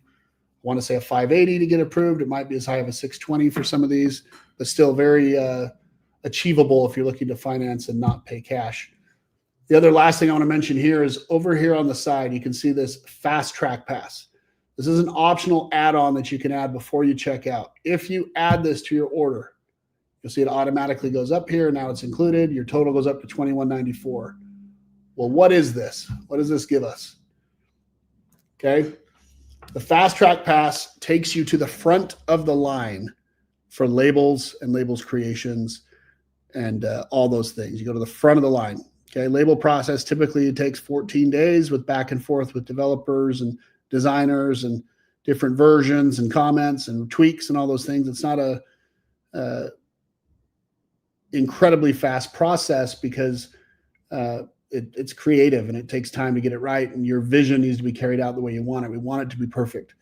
want to say, a 580 to get approved. It might be as high as a 620 for some of these, but still very achievable if you're looking to finance and not pay cash. The other last thing I want to mention here is over here on the side, you can see this Fast Track Pass. This is an optional add-on that you can add before you check out. If you add this to your order, you'll see it automatically goes up here. Now it's included. Your total goes up to $21.94. Well, what is this? What does this give us? Okay. The Fast Track Pass takes you to the front of the line for labels and labels creations and all those things. You go to the front of the line. Okay. Label process typically takes 14 days with back and forth with developers and designers and different versions and comments and tweaks and all those things. It's not a incredibly fast process because it's creative and it takes time to get it right, and your vision needs to be carried out the way you want it. We want it to be perfect.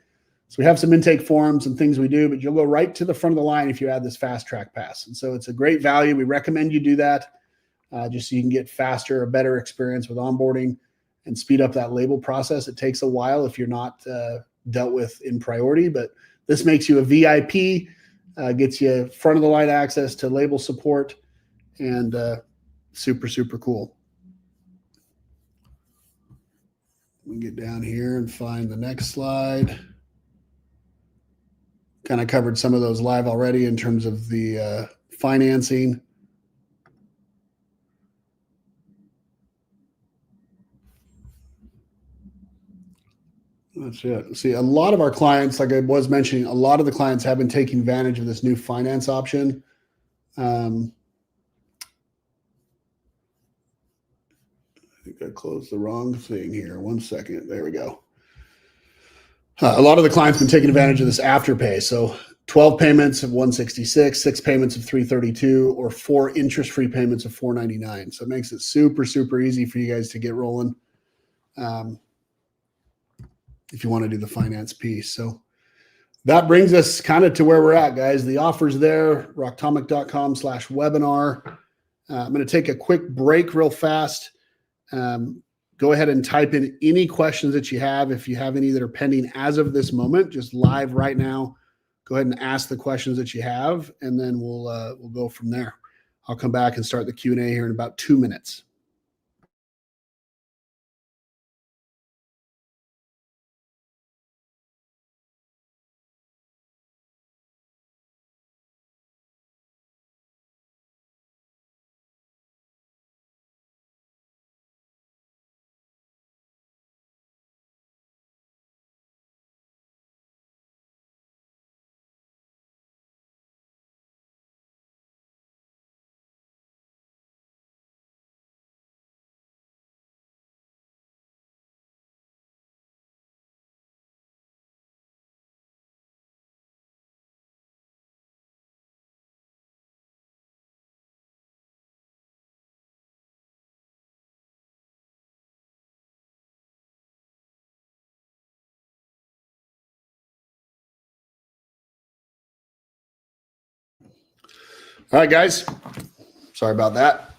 So we have some intake forms and things we do, but you'll go right to the front of the line if you add this Fast Track Pass. And so it's a great value. We recommend you do that just so you can get faster, a better experience with onboarding and speed up that label process. It takes a while if you're not dealt with in priority, but this makes you a VIP, gets you front of the line access to label support, and super, super cool. We get down here and find the next slide. Kind of covered some of those live already in terms of the financing. That's it. See, a lot of our clients, like I was mentioning, a lot of the clients have been taking advantage of this new finance option I think I closed the wrong thing here. 1 second. There we go. A lot of the clients have been taking advantage of this afterpay. So 12 payments of 166, 6 payments of 332, or 4 interest-free payments of 499. So it makes it super, super easy for you guys to get rolling if you want to do the finance piece. So that brings us kind of to where we're at, guys. The offer's there, rocktomic.com/webinar. I'm going to take a quick break real fast. Go ahead and type in any questions that you have. If you have any that are pending as of this moment, just live right now, go ahead and ask the questions that you have, and then we'll go from there. I'll come back and start the Q&A here in about 2 minutes. All right, guys. Sorry about that.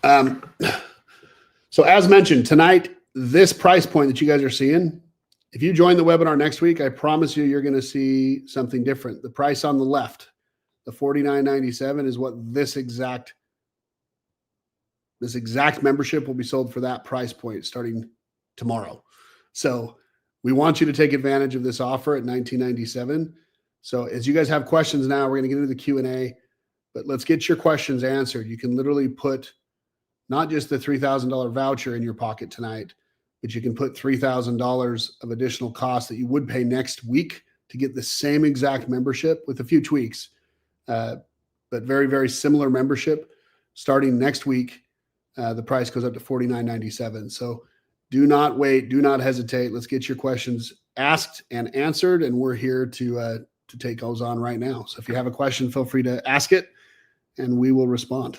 So as mentioned, tonight, this price point that you guys are seeing, if you join the webinar next week, I promise you're going to see something different. The price on the left, the $49.97, is what this exact membership will be sold for that price point starting tomorrow. So we want you to take advantage of this offer at $19.97. So as you guys have questions now, we're going to get into the Q&A, but let's get your questions answered. You can literally put not just the $3,000 voucher in your pocket tonight, but you can put $3,000 of additional costs that you would pay next week to get the same exact membership with a few tweaks, but very, very similar membership starting next week. The price goes up to $49.97. So do not wait. Do not hesitate. Let's get your questions asked and answered, and we're here to take those on right now. So if you have a question, feel free to ask it, and we will respond.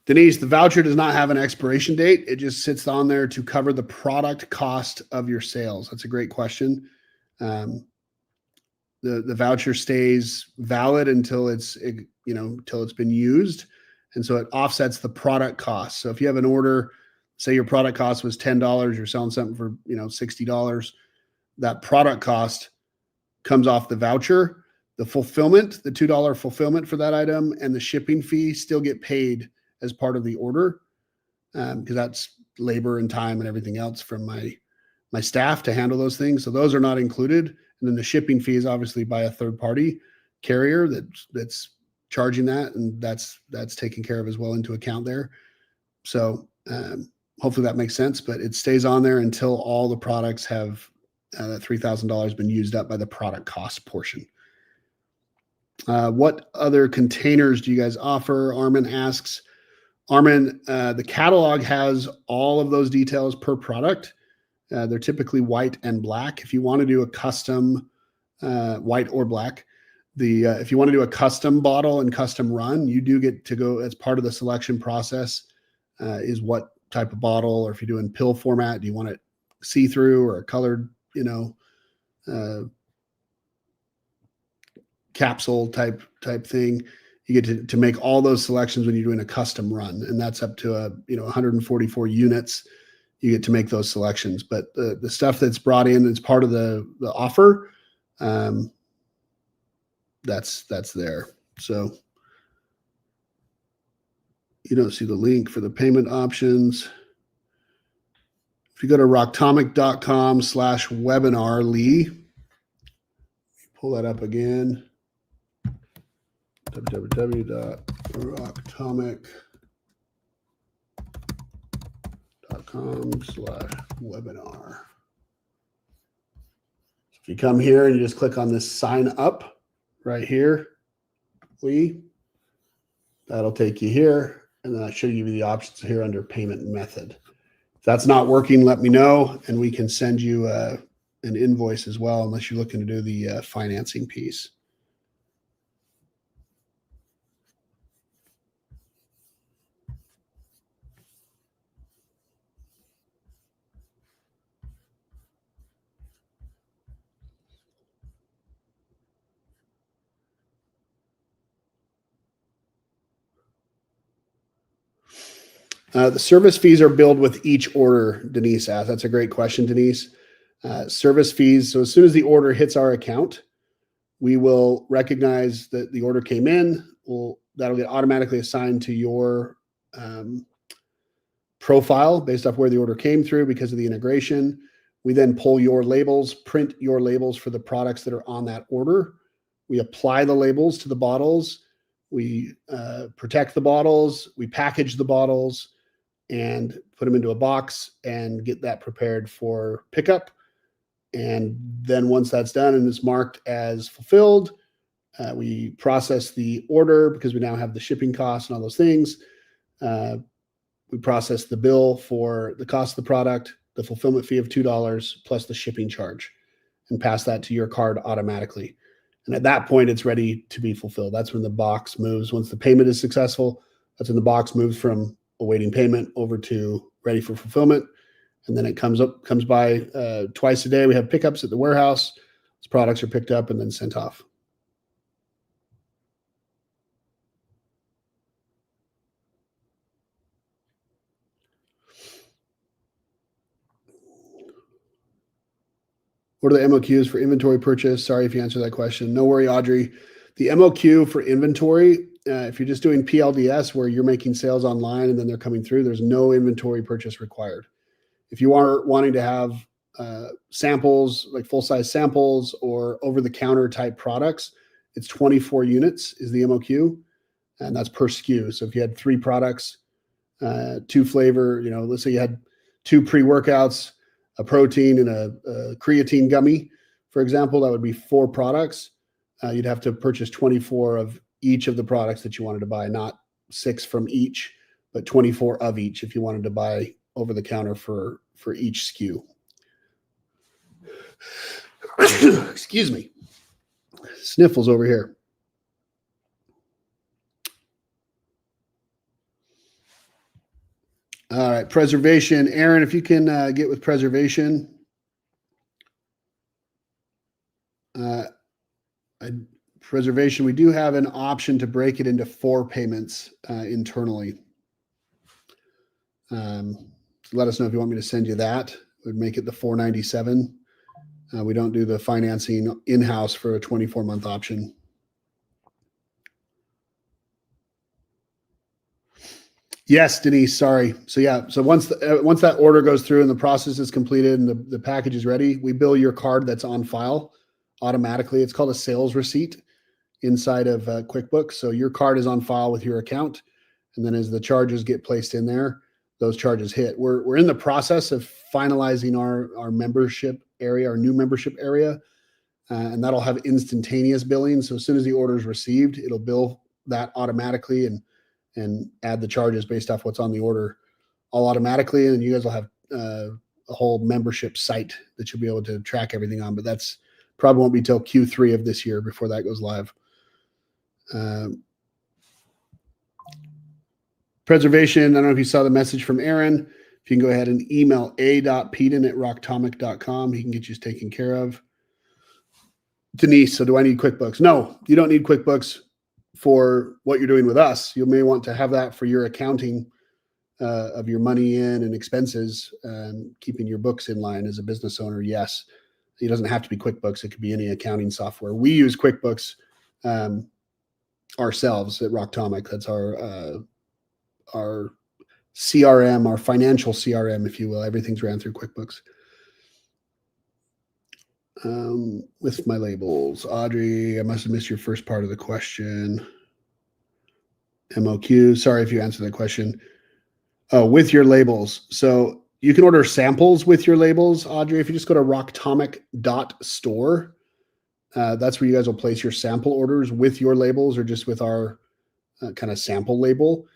Denise, the voucher does not have an expiration date. It just sits on there to cover the product cost of your sales. That's a great question. The voucher stays valid until it's been used, and so it offsets the product cost. So if you have an order, say your product cost was $10, you're selling something for $60, that product cost comes off the voucher. The fulfillment, the $2 fulfillment for that item, and the shipping fee still get paid as part of the order, because that's labor and time and everything else from my staff to handle those things. So those are not included. And then the shipping fee is obviously by a third party carrier that's charging that, and that's taken care of as well into account there. So hopefully that makes sense, but it stays on there until all the products have that $3,000 been used up by the product cost portion. What other containers do you guys offer? Armin asks. Armin, the catalog has all of those details per product. They're typically white and black. If you want to do a custom white or black, if you want to do a custom bottle and custom run, you do get to go as part of the selection process, is what type of bottle, or if you're doing pill format, do you want it see-through or a colored, capsule type thing. You get to make all those selections when you're doing a custom run, and that's up to 144 units. You get to make those selections, but the stuff that's brought in as part of the offer, that's there. So you don't see the link for the payment options. If you go to rocktomic.com/webinar, Lee, pull that up again. www.rocktomic.com/webinar. rocktomic.com/webinar. If you come here and you just click on this sign up right here, that'll take you here, and then I should give you the options here under payment method. If that's not working, let me know, and we can send you an invoice as well, unless you're looking to do the financing piece. The service fees are billed with each order, Denise asked. That's a great question, Denise. Service fees, so as soon as the order hits our account, we will recognize that the order came in. That'll get automatically assigned to your profile based off where the order came through because of the integration. We then pull your labels, print your labels for the products that are on that order. We apply the labels to the bottles. We protect the bottles. We package the bottles and put them into a box and get that prepared for pickup. And then once that's done and it's marked as fulfilled, we process the order because we now have the shipping costs and all those things. We process the bill for the cost of the product, the fulfillment fee of $2 plus the shipping charge, and pass that to your card automatically. And at that point, it's ready to be fulfilled. That's when the box moves. Once the payment is successful, that's when the box moves from awaiting payment over to ready for fulfillment. And then it comes by twice a day. We have pickups at the warehouse. Those products are picked up and then sent off. What are the MOQs for inventory purchase? Sorry if you answered that question. No worry, Audrey. The MOQ for inventory, if you're just doing PLDS where you're making sales online and then they're coming through, there's no inventory purchase required. If you are wanting to have samples, like full-size samples or over-the-counter type products, it's 24 units is the MOQ, and that's per SKU. So if you had 3 products, 2 flavor, let's say you had 2 pre-workouts, a protein and a creatine gummy, for example, that would be 4 products. You'd have to purchase 24 of each of the products that you wanted to buy, not 6 from each, but 24 of each if you wanted to buy over the counter for each SKU. Excuse me. Sniffles over here. All right, preservation. Aaron, if you can get with preservation. Preservation, we do have an option to break it into 4 payments internally. Let us know if you want me to send you that. It would make it the $497. We don't do the financing in-house for a 24-month option. Yes, Denise, sorry. So yeah, so once that order goes through and the process is completed and the package is ready, we bill your card that's on file automatically. It's called a sales receipt inside of QuickBooks. So your card is on file with your account. And then as the charges get placed in there, those charges hit. We're in the process of finalizing our membership area, our new membership area, and that'll have instantaneous billing. So as soon as the order is received, it'll bill that automatically and add the charges based off what's on the order all automatically. And you guys will have a whole membership site that you'll be able to track everything on, but that's probably won't be till Q3 of this year before that goes live. Preservation, I don't know if you saw the message from Aaron. If you can go ahead and email a.peden@rocktomic.com, he can get you taken care of. Denise, so do I need QuickBooks? No, you don't need QuickBooks for what you're doing with us. You may want to have that for your accounting of your money in and expenses, keeping your books in line as a business owner. Yes, it doesn't have to be QuickBooks. It could be any accounting software. We use QuickBooks ourselves at Rocktomic. That's our CRM, our financial CRM, if you will. Everything's ran through QuickBooks. With my labels, Audrey, I must have missed your first part of the question. MOQ, sorry if you answered that question. Oh, with your labels. So You can order samples with your labels, Audrey. If you just go to rocktomic.store, that's where you guys will place your sample orders with your labels or just with our kind of sample label.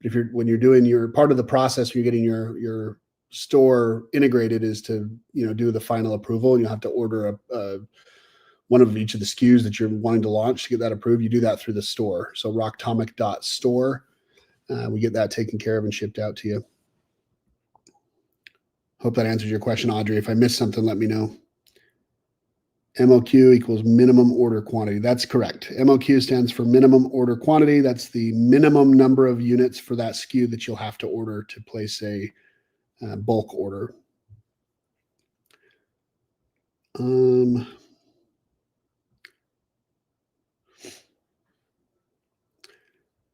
But when you're doing your part of the process, you're getting your store integrated is to do the final approval, and you'll have to order one of each of the SKUs that you're wanting to launch to get that approved. You do that through the store. So rocktomic.store, we get that taken care of and shipped out to you. Hope that answers your question, Audrey. If I missed something, let me know. MOQ equals minimum order quantity. That's correct. MOQ stands for minimum order quantity. That's the minimum number of units for that SKU that you'll have to order to place a bulk order.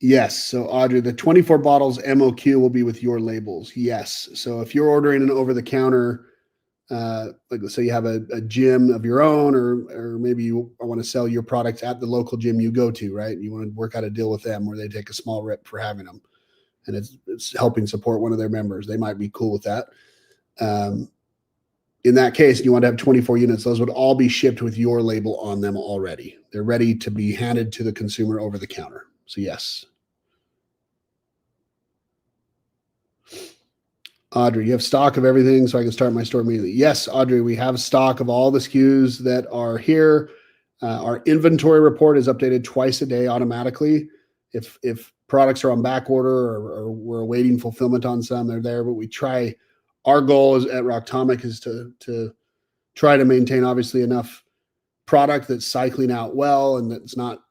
Yes. So Audrey, the 24 bottles MOQ will be with your labels. Yes. So if you're ordering an over-the-counter, like let's say you have a gym of your own, or maybe you want to sell your products at the local gym you go to, right? You want to work out a deal with them where they take a small rip for having them, and it's helping support one of their members. They might be cool with that. In that case, you want to have 24 units. Those would all be shipped with your label on them already. They're ready to be handed to the consumer over the counter. So yes. Audrey, you have stock of everything so I can start my store immediately. Yes, Audrey, we have stock of all the SKUs that are here. Our inventory report is updated twice a day automatically. If products are on back order or we're awaiting fulfillment on some, they're there, but our goal is at Rocktomic is to try to maintain obviously enough product that's cycling out well and that's not,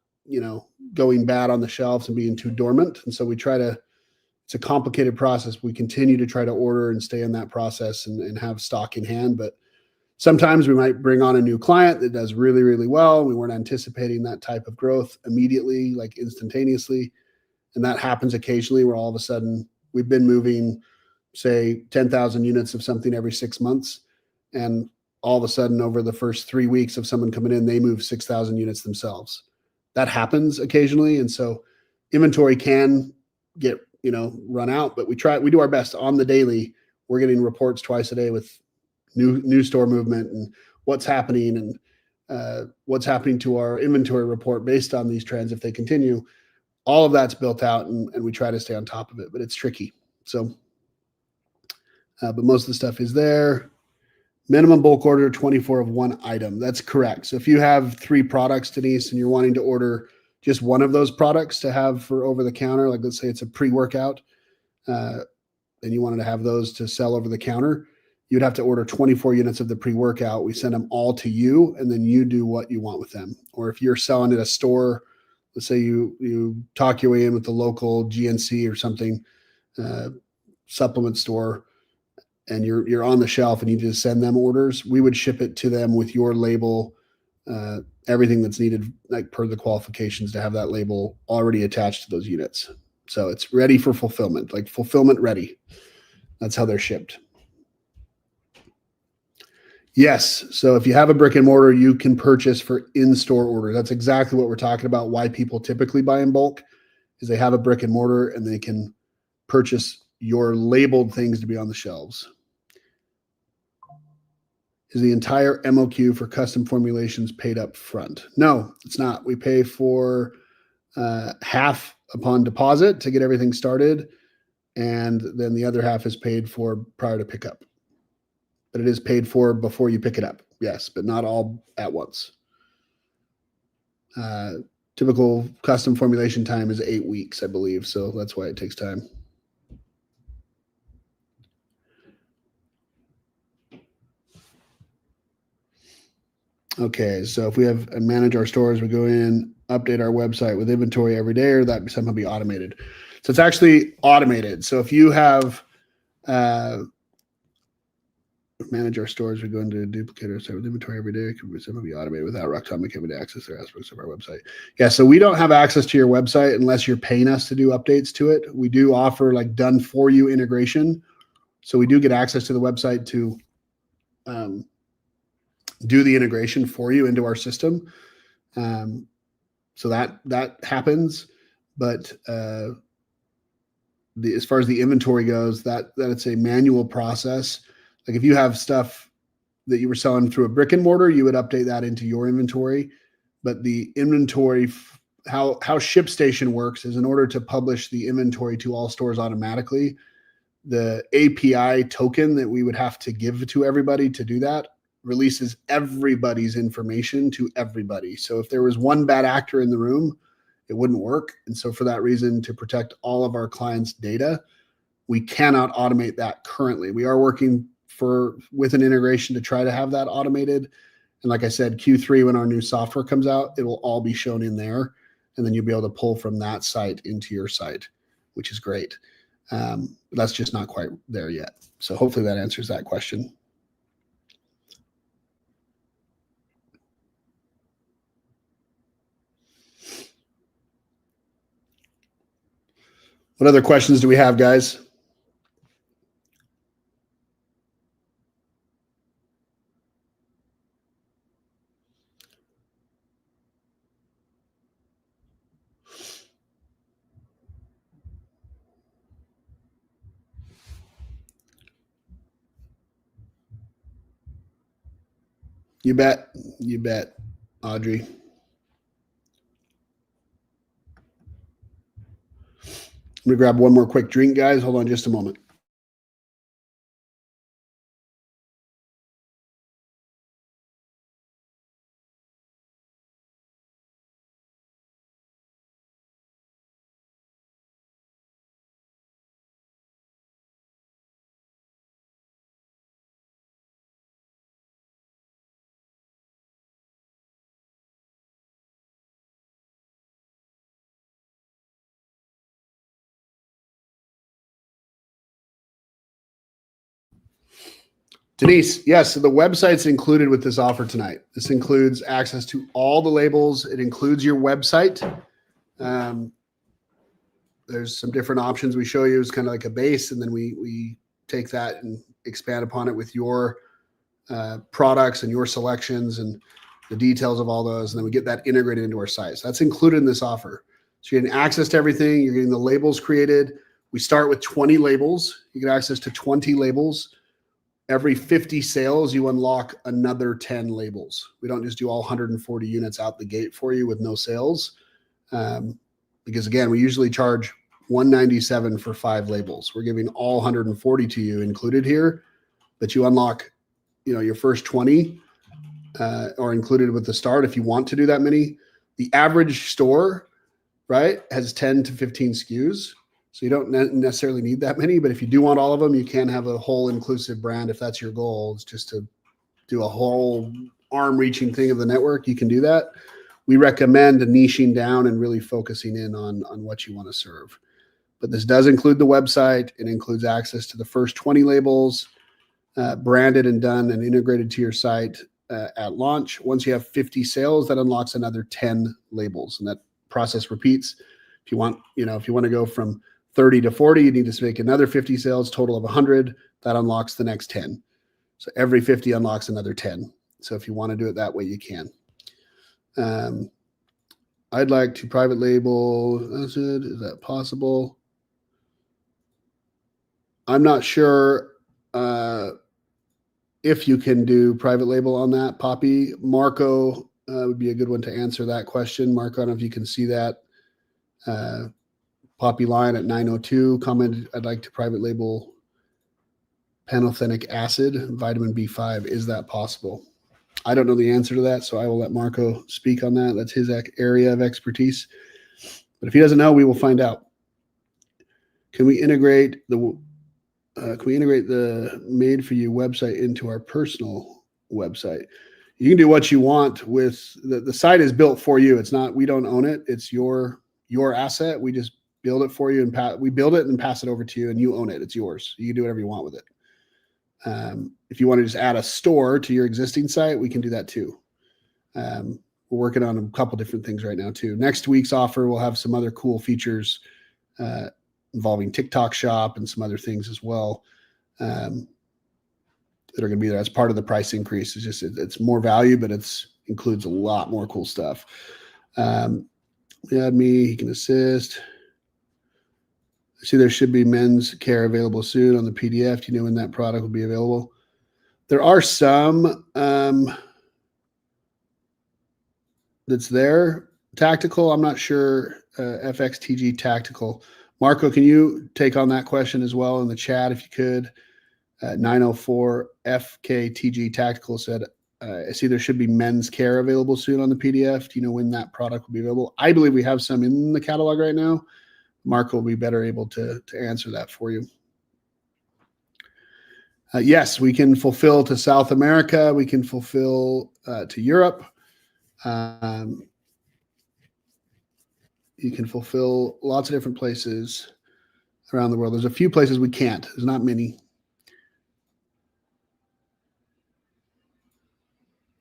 going bad on the shelves and being too dormant. And so it's a complicated process. We continue to try to order and stay in that process and have stock in hand. But sometimes we might bring on a new client that does really, really well. We weren't anticipating that type of growth immediately, like instantaneously. And that happens occasionally where all of a sudden we've been moving, say, 10,000 units of something every 6 months. And all of a sudden over the first 3 weeks of someone coming in, they move 6,000 units themselves. That happens occasionally. And so inventory can get run out, but we do our best on the daily. We're getting reports twice a day with new store movement and what's happening and what's happening to our inventory report based on these trends. If they continue, all of that's built out and we try to stay on top of it, but it's tricky. So, but most of the stuff is there. Minimum bulk order 24 of one item. That's correct. So if you have 3 products, Denise, and you're wanting to order just one of those products to have for over the counter, like let's say it's a pre-workout, and you wanted to have those to sell over the counter, you'd have to order 24 units of the pre-workout. We send them all to you, and then you do what you want with them. Or if you're selling at a store, let's say you talk your way in with the local GNC or something, supplement store, and you're on the shelf and you just send them orders, we would ship it to them with your label, everything that's needed, like per the qualifications to have that label already attached to those units. So it's ready for fulfillment, like fulfillment ready. That's how they're shipped. Yes. So if you have a brick and mortar, you can purchase for in-store orders. That's exactly what we're talking about. Why people typically buy in bulk is they have a brick and mortar and they can purchase your labeled things to be on the shelves. Is the entire MOQ for custom formulations paid up front? No, it's not. We pay for half upon deposit to get everything started, and then the other half is paid for prior to pickup. But it is paid for before you pick it up, yes, but not all at once. Typical custom formulation time is 8 weeks, I believe, so that's why it takes time. Okay, so if we have manage our stores, we go in, update our website with inventory every day, or that somehow be automated. So it's actually automated. So if you have manage our stores, we go into duplicate our site with inventory every day, it can somehow be automated without Rocktomic having to access their aspects of our website. Yeah, so we don't have access to your website unless you're paying us to do updates to it. We do offer like done for you integration. So we do get access to the website to do the integration for you into our system. So that happens, but as far as the inventory goes, that it's a manual process. Like if you have stuff that you were selling through a brick and mortar, you would update that into your inventory. But the inventory, how ShipStation works is in order to publish the inventory to all stores automatically, the API token that we would have to give to everybody to do that releases everybody's information to everybody. So if there was one bad actor in the room, it wouldn't work. And so for that reason, to protect all of our clients' data, we cannot automate that currently. We are working with an integration to try to have that automated. And like I said, Q3, when our new software comes out, it will all be shown in there. And then you'll be able to pull from that site into your site, which is great. That's just not quite there yet. So hopefully that answers that question. What other questions do we have, guys? You bet. You bet, Audrey. I'm going to grab one more quick drink, guys. Hold on just a moment. Denise, yes, so the website's included with this offer tonight. This includes access to all the labels. It includes your website. There's some different options we show you. It's kind of like a base, and then we take that and expand upon it with your products and your selections and the details of all those, and then we get that integrated into our site. So that's included in this offer. So you're getting access to everything. You're getting the labels created. We start with 20 labels. You get access to 20 labels. Every 50 sales, you unlock another 10 labels. We don't just do all 140 units out the gate for you with no sales. Because again, we usually charge $197 for 5 labels. We're giving all 140 to you included here, but you unlock, your first 20 are included with the start if you want to do that many. The average store, right, has 10 to 15 SKUs. So you don't necessarily need that many, but if you do want all of them, you can have a whole inclusive brand. If that's your goal, it's just to do a whole arm reaching thing of the network, you can do that. We recommend niching down and really focusing in on what you want to serve. But this does include the website. It includes access to the first 20 labels, branded and done and integrated to your site at launch. Once you have 50 sales, that unlocks another 10 labels, and that process repeats. If you want to go from 30 to 40, you need to make another 50 sales, total of 100. That unlocks the next 10. So every 50 unlocks another 10. So if you want to do it that way, you can. I'd like to private label. Is that possible? I'm not sure if you can do private label on that, Poppy. Marco would be a good one to answer that question. Marco, I don't know if you can see that. Poppy Line at 902 commented, I'd like to private label pantothenic acid, vitamin B5. Is that possible? I don't know the answer to that, so I will let Marco speak on that. That's his area of expertise. But if he doesn't know, we will find out. Can we integrate the made for you website into our personal website? You can do what you want with the site is built for you. It's not, we don't own it. It's your asset. We just build it for you and we build it and pass it over to you, and you own it. It's yours. You can do whatever you want with it. If you want to just add a store to your existing site, we can do that too. We're working on a couple different things right now too. Next week's offer will have some other cool features involving TikTok Shop and some other things as well that are going to be there as part of the price increase. It's more value, but includes a lot more cool stuff. Add me, he can assist. See, there should be men's care available soon on the PDF. Do you know when that product will be available? There are some that's there. Tactical, I'm not sure. FXTG Tactical. Marco, can you take on that question as well in the chat if you could? 904 FKTG Tactical said, I see there should be men's care available soon on the PDF. Do you know when that product will be available? I believe we have some in the catalog right now. Marco will be better able to answer that for you. Yes, we can fulfill to South America. We can fulfill to Europe. You can fulfill lots of different places around the world. There's a few places we can't. There's not many.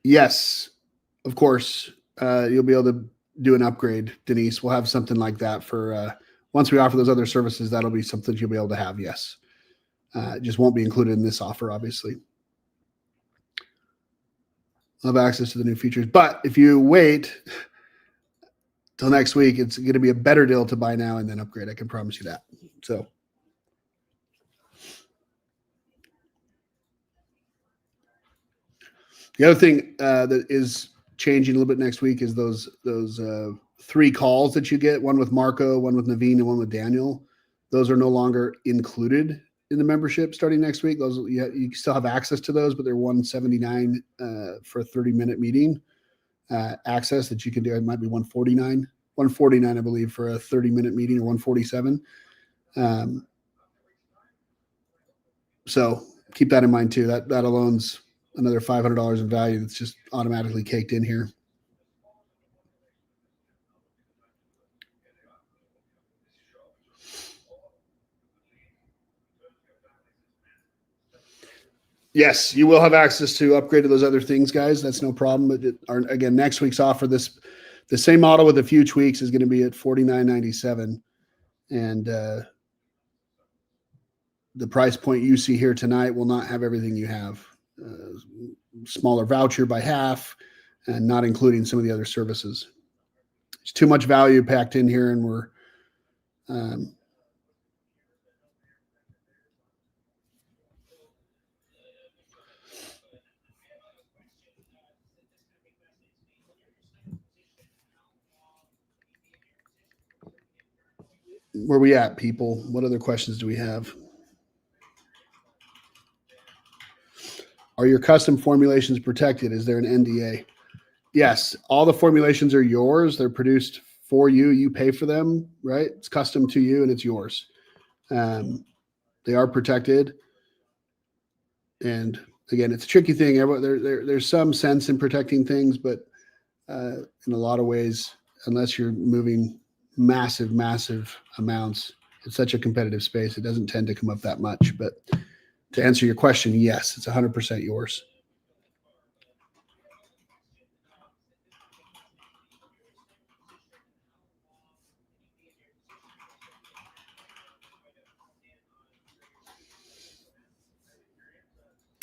Yes, of course. You'll be able to do an upgrade, Denise. We'll have something like that for once we offer those other services. That'll be something you'll be able to have. Yes, it just won't be included in this offer, obviously. I'll have access to the new features, but if you wait till next week, it's going to be a better deal to buy now and then upgrade. I can promise you that. So. The other thing that is changing a little bit next week is those 3 calls that you get, one with Marco, one with Naveen, and one with Daniel. Those are no longer included in the membership starting next week. Those you still have access to those, but they're $179 for a 30-minute meeting access that you can do. It might be $149, I believe, for a 30-minute meeting, or $147. So keep that in mind too. That alone's another $500 in value that's just automatically caked in here. Yes, you will have access to upgrade to those other things, guys. That's no problem. But again, next week's offer, the same model with a few tweaks, is going to be at $49.97, and the price point you see here tonight will not have everything you have. Smaller voucher by half, and not including some of the other services. It's too much value packed in here, and we're where we at, people? What other questions do we have? Are your custom formulations protected? Is there an NDA? Yes, all the formulations are yours. They're produced for you. You pay for them, right? It's custom to you and it's yours. They are protected. And again, it's a tricky thing. There's some sense in protecting things, but in a lot of ways, unless you're moving massive amounts, it's such a competitive space. It doesn't tend to come up that much. But to answer your question, yes, it's 100% yours.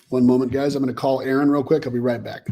One moment, guys. I'm going to call Aaron real quick. I'll be right back.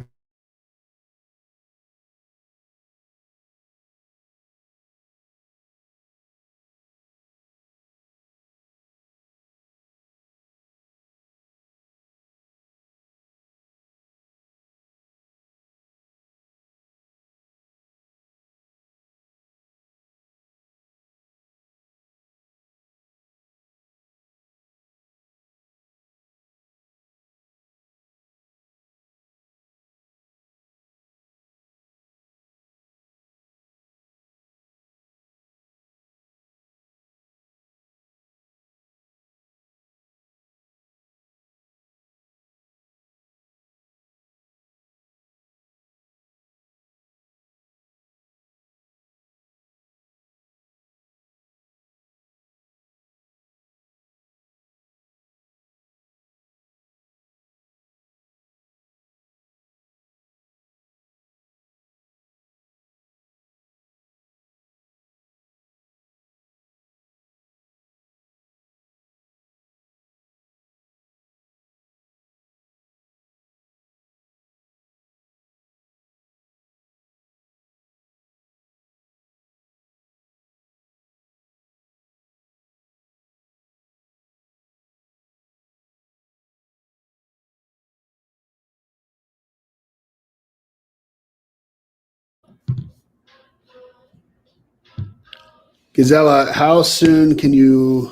Gazella, how soon can you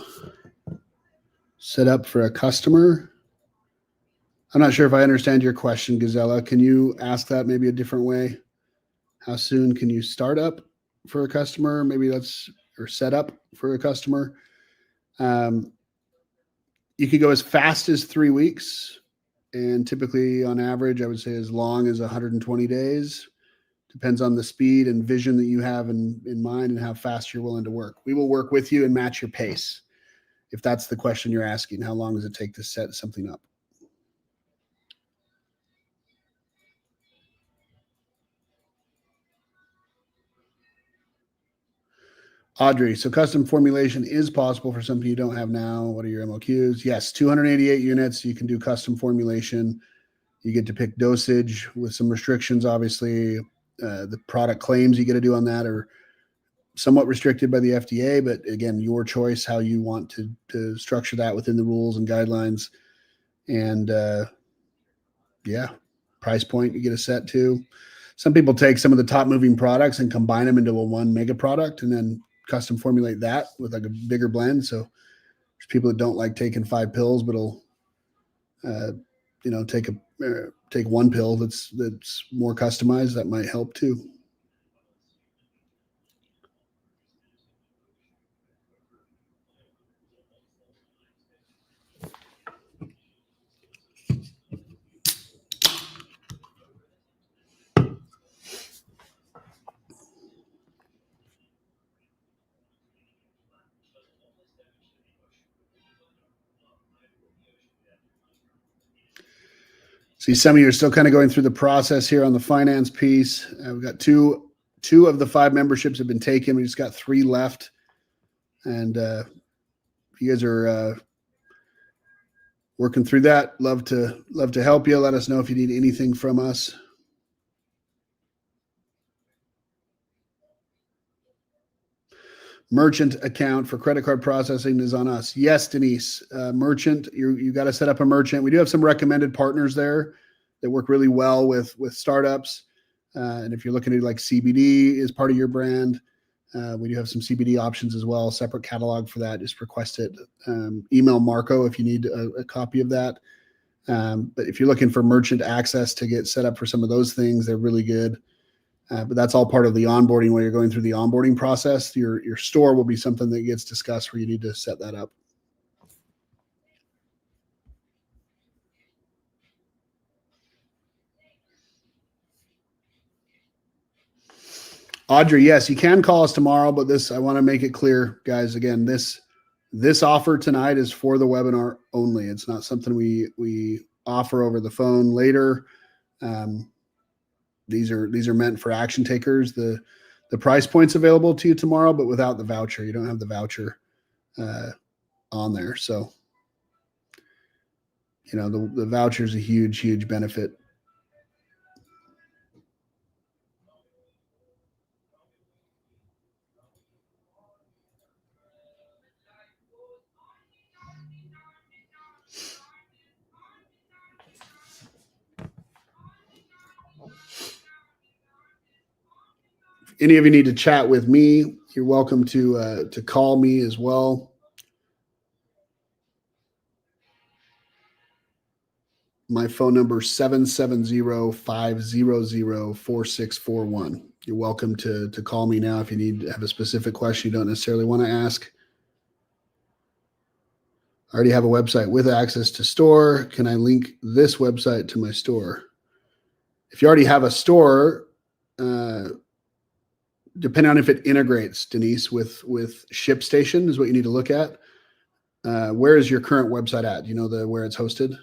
set up for a customer? I'm not sure if I understand your question, Gazella. Can you ask that maybe a different way? How soon can you start up for a customer? Maybe or set up for a customer. You could go as fast as 3 weeks. And typically on average, I would say as long as 120 days. Depends on the speed and vision that you have in mind and how fast you're willing to work. We will work with you and match your pace. If that's the question you're asking, how long does it take to set something up? Audrey, so custom formulation is possible for something you don't have now. What are your MOQs? Yes, 288 units. You can do custom formulation. You get to pick dosage with some restrictions, obviously. The product claims you get to do on that are somewhat restricted by the FDA, but again, your choice how you want to structure that within the rules and guidelines. And yeah, price point you get a set to. Some people take some of the top moving products and combine them into a one mega product and then custom formulate that with like a bigger blend. So there's people that don't like taking 5 pills, but will take one pill that's more customized. That might help too. See, some of you are still kind of going through the process here on the finance piece. We've got two of the 5 memberships have been taken. We just got 3 left. And if you guys are working through that, love to help you. Let us know if you need anything from us. Merchant account for credit card processing is on us. Yes, Denise. Merchant, you got to set up a merchant. We do have some recommended partners there that work really well with startups. And if you're looking at like CBD is part of your brand, we do have some CBD options as well. Separate catalog for that. Just request it. Email Marco if you need a copy of that. But if you're looking for merchant access to get set up for some of those things, they're really good. But that's all part of the onboarding. When you're going through the onboarding process, your store will be something that gets discussed where you need to set that up. Audrey, yes, you can call us tomorrow, but I want to make it clear, guys. Again, this offer tonight is for the webinar only. It's not something we offer over the phone later. These are meant for action takers. The price point's available to you tomorrow, but without the voucher. You don't have the voucher on there. So, the voucher is a huge benefit. Any of you need to chat with me, you're welcome to call me as well. My phone number is 770-500-4641. You're welcome to call me now if you have a specific question you don't necessarily want to ask. I already have a website with access to store. Can I link this website to my store? If you already have a store, depending on if it integrates, Denise, with ShipStation is what you need to look at. Where is your current website at? Do you know where it's hosted?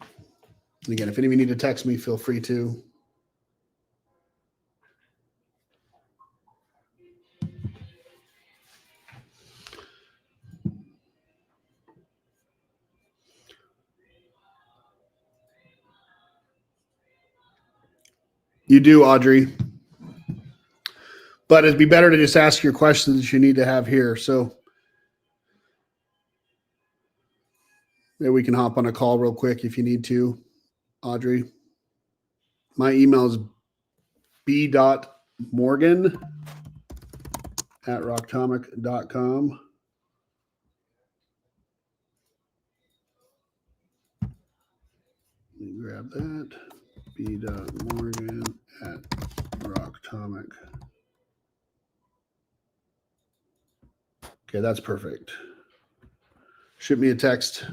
And again, if any of you need to text me, feel free to. You do, Audrey. But it'd be better to just ask your questions that you need to have here. So maybe we can hop on a call real quick if you need to, Audrey. My email is b.morgan@rocktomic.com. Let me grab that. b.morgan@rocktomic. Okay, that's perfect. Shoot me a text,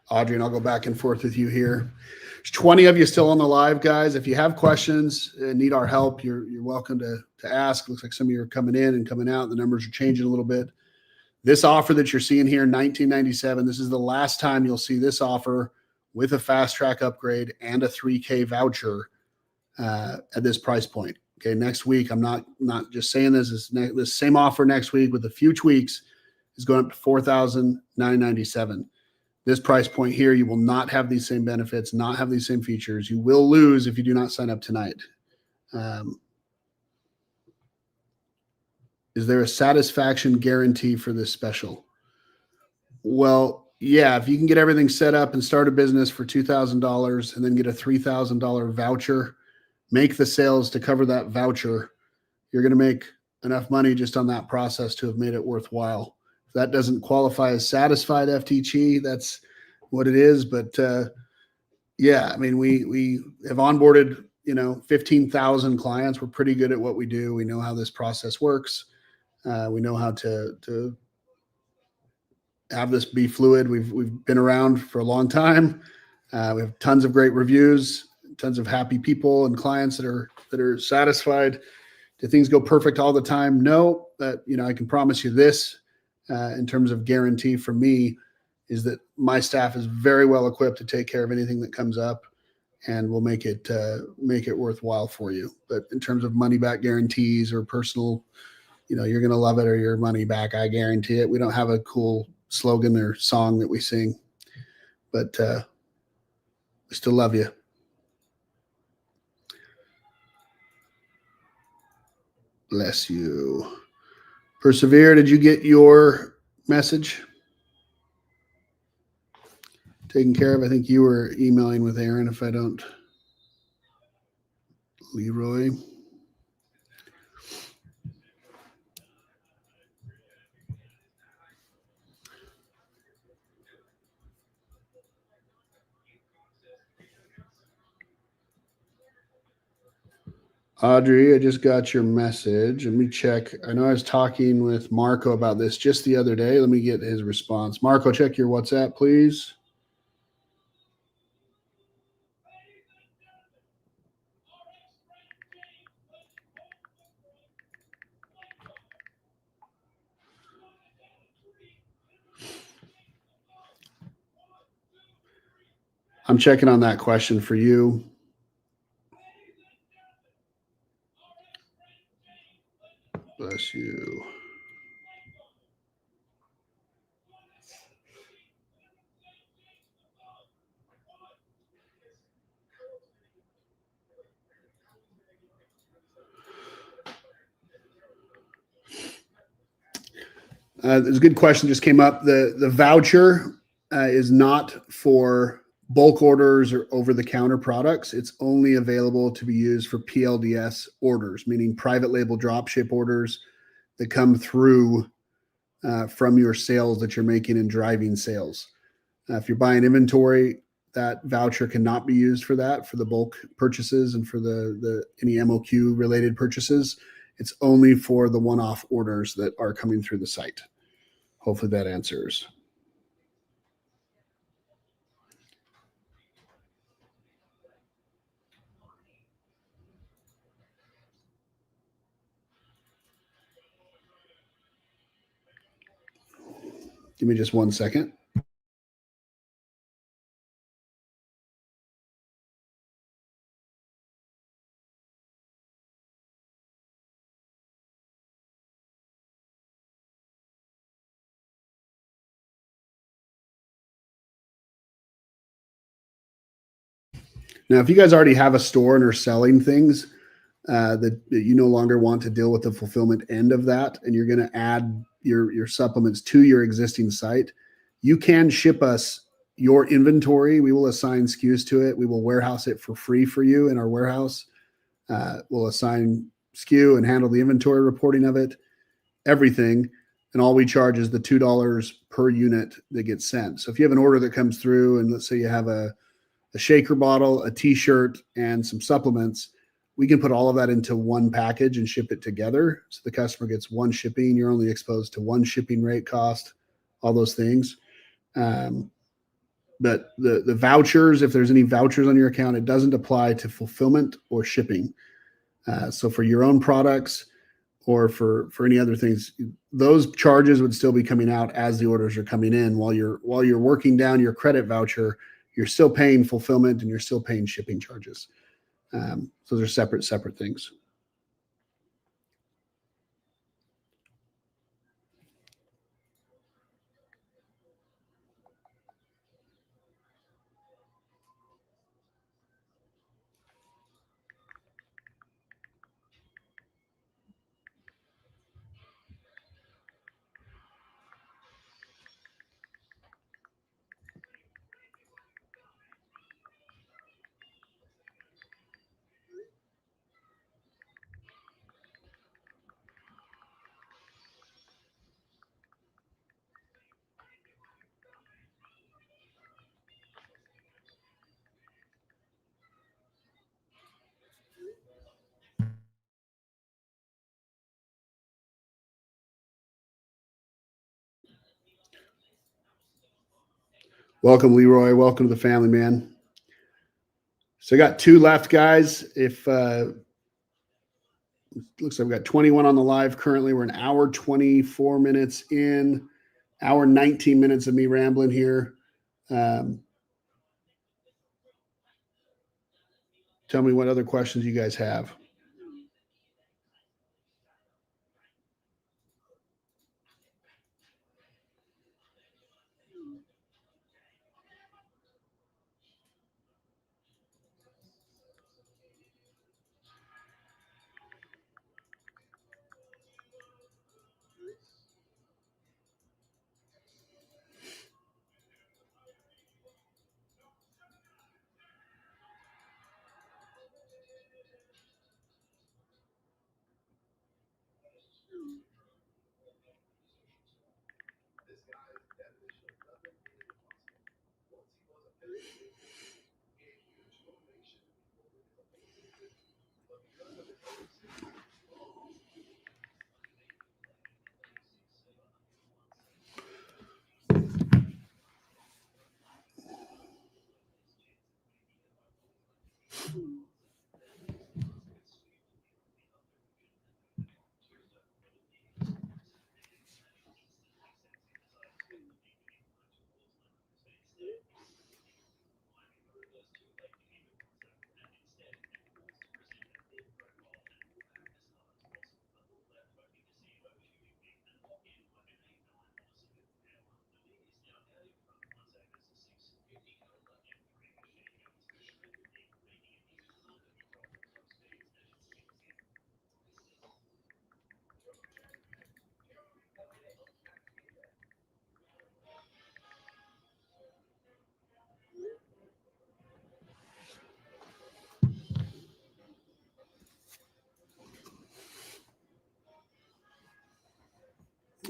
Audrey, and I'll go back and forth with you here. There's 20 of you still on the live, guys. If you have questions and need our help, you're welcome to ask. Looks like some of you are coming in and coming out. The numbers are changing a little bit. This offer that you're seeing here, $19.97, this is the last time you'll see this offer with a fast track upgrade and a 3K voucher at this price point. Okay, next week, I'm not just saying this. This same offer next week with a few tweaks is going up to $4,997. This price point here, you will not have these same benefits, not have these same features. You will lose if you do not sign up tonight. Is there a satisfaction guarantee for this special? Well, yeah, if you can get everything set up and start a business for $2,000 and then get a $3,000 voucher, make the sales to cover that voucher, you're going to make enough money just on that process to have made it worthwhile. If that doesn't qualify as satisfied FTG, that's what it is. But yeah, I mean, we have onboarded, 15,000 clients. We're pretty good at what we do. We know how this process works. We know how to have this be fluid. We've been around for a long time. We have tons of great reviews, tons of happy people and clients that are satisfied. Do things go perfect all the time? No, but I can promise you this in terms of guarantee for me is that my staff is very well equipped to take care of anything that comes up, and we'll make it worthwhile for you. But in terms of money back guarantees or personal, you're going to love it or your money back, I guarantee it. We don't have a cool slogan or song that we sing, but we still love you. Bless you. Persevere, did you get your message taken care of? I think you were emailing with Aaron, if I don't. Leroy. Audrey, I just got your message. Let me check. I know I was talking with Marco about this just the other day. Let me get his response. Marco, check your WhatsApp, please. I'm checking on that question for you. Bless you. There's a good question just came up. The voucher is not for bulk orders or over-the-counter products. It's only available to be used for PLDS orders, meaning private label dropship orders that come through from your sales that you're making and driving sales. If you're buying inventory, that voucher cannot be used for that, for the bulk purchases and for the any MOQ related purchases. It's only for the one-off orders that are coming through the site. Hopefully that answers. Give me just 1 second. Now, if you guys already have a store and are selling things that you no longer want to deal with the fulfillment end of that, and you're going to add your supplements to your existing site, you can ship us your inventory. We will assign SKUs to it. We will warehouse it for free for you in our warehouse. We'll assign SKU and handle the inventory reporting of it, everything. And all we charge is the $2 per unit that gets sent. So if you have an order that comes through, and let's say you have a shaker bottle, a t-shirt, and some supplements, we can put all of that into one package and ship it together. So the customer gets one shipping. You're only exposed to one shipping rate cost, all those things. But the vouchers, if there's any vouchers on your account, it doesn't apply to fulfillment or shipping. So for your own products or for any other things, those charges would still be coming out as the orders are coming in. While you're working down your credit voucher, you're still paying fulfillment and you're still paying shipping charges. So they're separate things. Welcome, Leroy. Welcome to the family, man. So I got 2 left, guys. If looks like we've got 21 on the live currently. We're an hour 24 minutes in, hour 19 minutes of me rambling here. Tell me what other questions you guys have.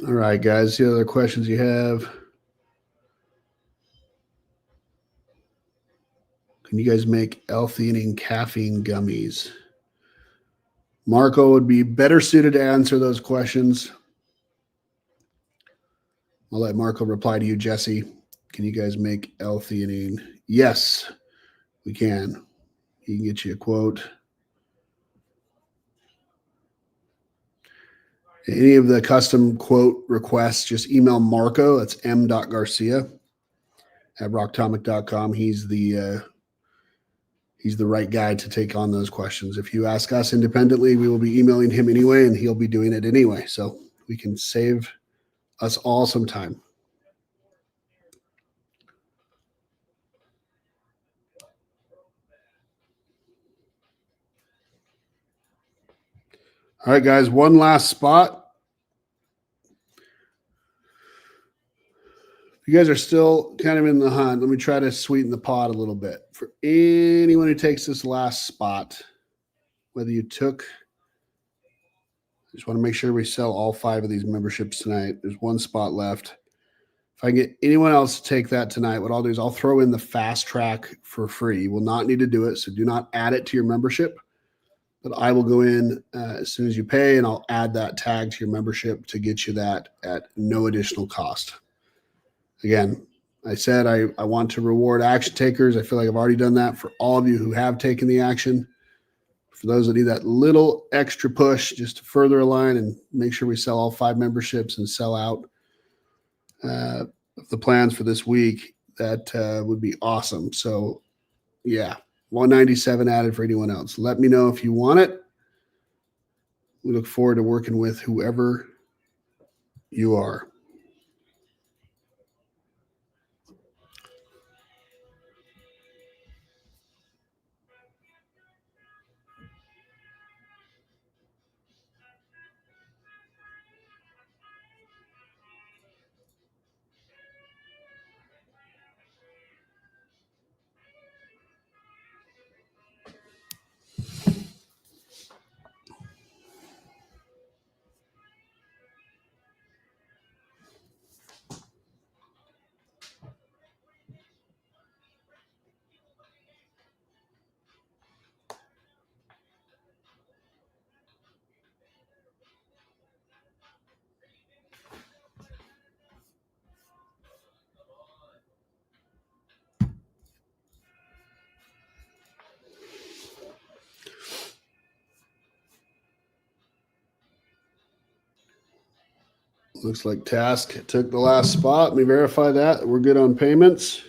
All right, guys. The other questions you have? Can you guys make L-theanine caffeine gummies? Marco would be better suited to answer those questions. I'll let Marco reply to you, Jesse. Can you guys make L-theanine? Yes, we can. He can get you a quote. Any of the custom quote requests, just email Marco. That's m.garcia at rocktomic.com. He's the right guy to take on those questions. If you ask us independently, we will be emailing him anyway, and he'll be doing it anyway. So we can save us all some time. All right, guys, one last spot. you guys are still kind of in the hunt, let me try to sweeten the pot a little bit. For anyone who takes this last spot, whether you took, just want to make sure we sell all 5 of these memberships tonight. There's 1 spot left. If I get anyone else to take that tonight, what I'll do is I'll throw in the fast track for free. You will not need to do it, so do not add it to your membership. But I will go in as soon as you pay, and I'll add that tag to your membership to get you that at no additional cost. Again, I said I want to reward action takers. I feel like I've already done that for all of you who have taken the action. For those that need that little extra push just to further align and make sure we sell all 5 memberships and sell out the plans for this week, that would be awesome. So yeah, 197 added for anyone else. Let me know if you want it. We look forward to working with whoever you are. Looks like Task took the last spot. Let me verify that. We're good on payments.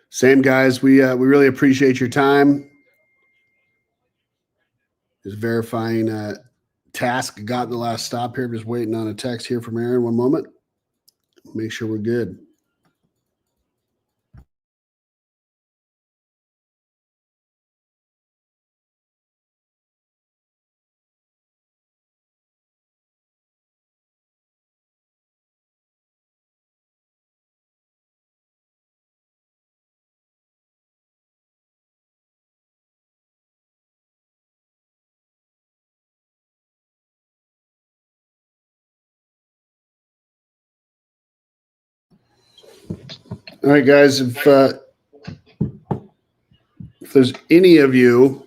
Same, guys. We really appreciate your time. Just verifying Task got the last stop here. Just waiting on a text here from Aaron. One moment. Make sure we're good. All right, guys. If there's any of you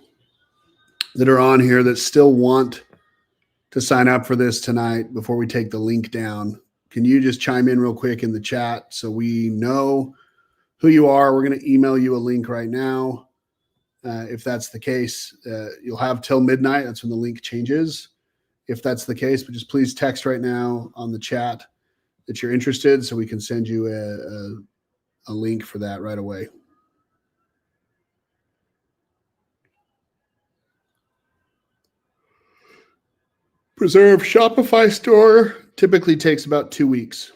that are on here that still want to sign up for this tonight before we take the link down, can you just chime in real quick in the chat so we know who you are? We're going to email you a link right now. If that's the case, you'll have till midnight. That's when the link changes. If that's the case, but just please text right now on the chat that you're interested so we can send you a link for that right away. Preserve Shopify store typically takes about 2 weeks.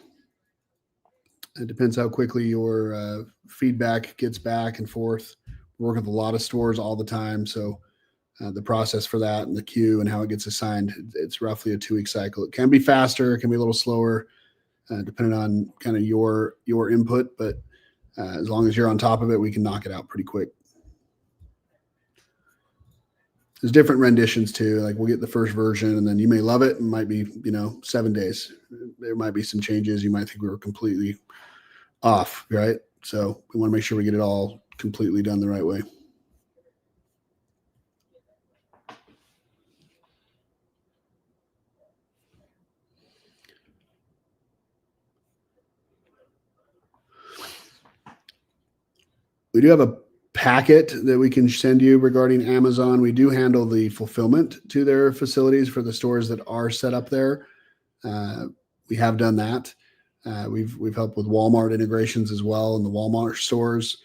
It depends how quickly your feedback gets back and forth. We work with a lot of stores all the time, so the process for that and the queue and how it gets assigned, it's roughly a 2-week cycle. It can be faster, it can be a little slower, depending on kind of your input, but as long as you're on top of it, we can knock it out pretty quick. there's different renditions too. Like we'll get the first version and then you may love it. It might be, 7 days. There might be some changes. You might think we were completely off, right? So we want to make sure we get it all completely done the right way. We do have a packet that we can send you regarding Amazon. We do handle the fulfillment to their facilities for the stores that are set up there. We have done that. We've helped with Walmart integrations as well in the Walmart stores.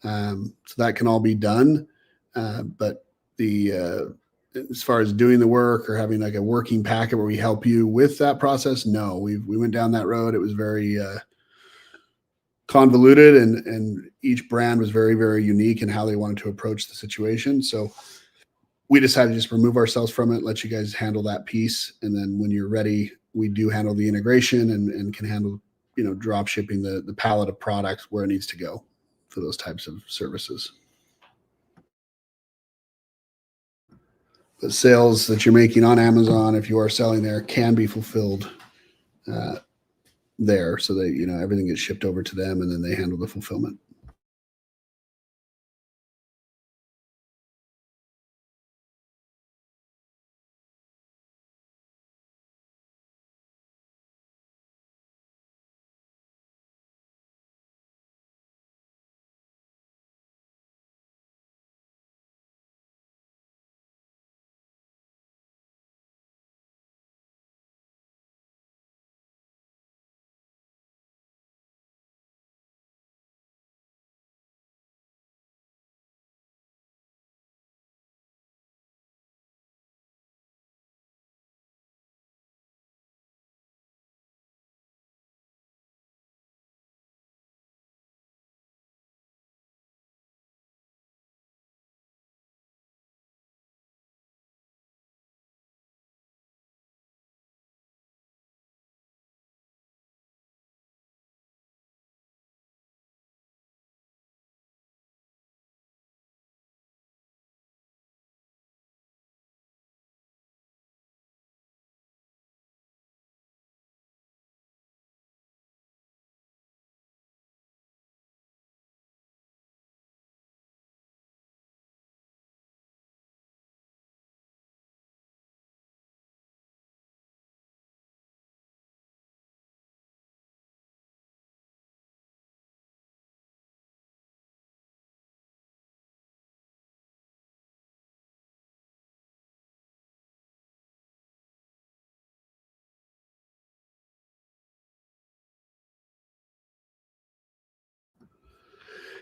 So that can all be done. But as far as doing the work or having like a working packet where we help you with that process, no, we went down that road. It was very convoluted, and each brand was very, very unique in how they wanted to approach the situation. So we decided to just remove ourselves from it, let you guys handle that piece. And then when you're ready, we do handle the integration and can handle, drop shipping the pallet of products where it needs to go for those types of services. The sales that you're making on Amazon, if you are selling there, can be fulfilled there, so that everything gets shipped over to them and then they handle the fulfillment.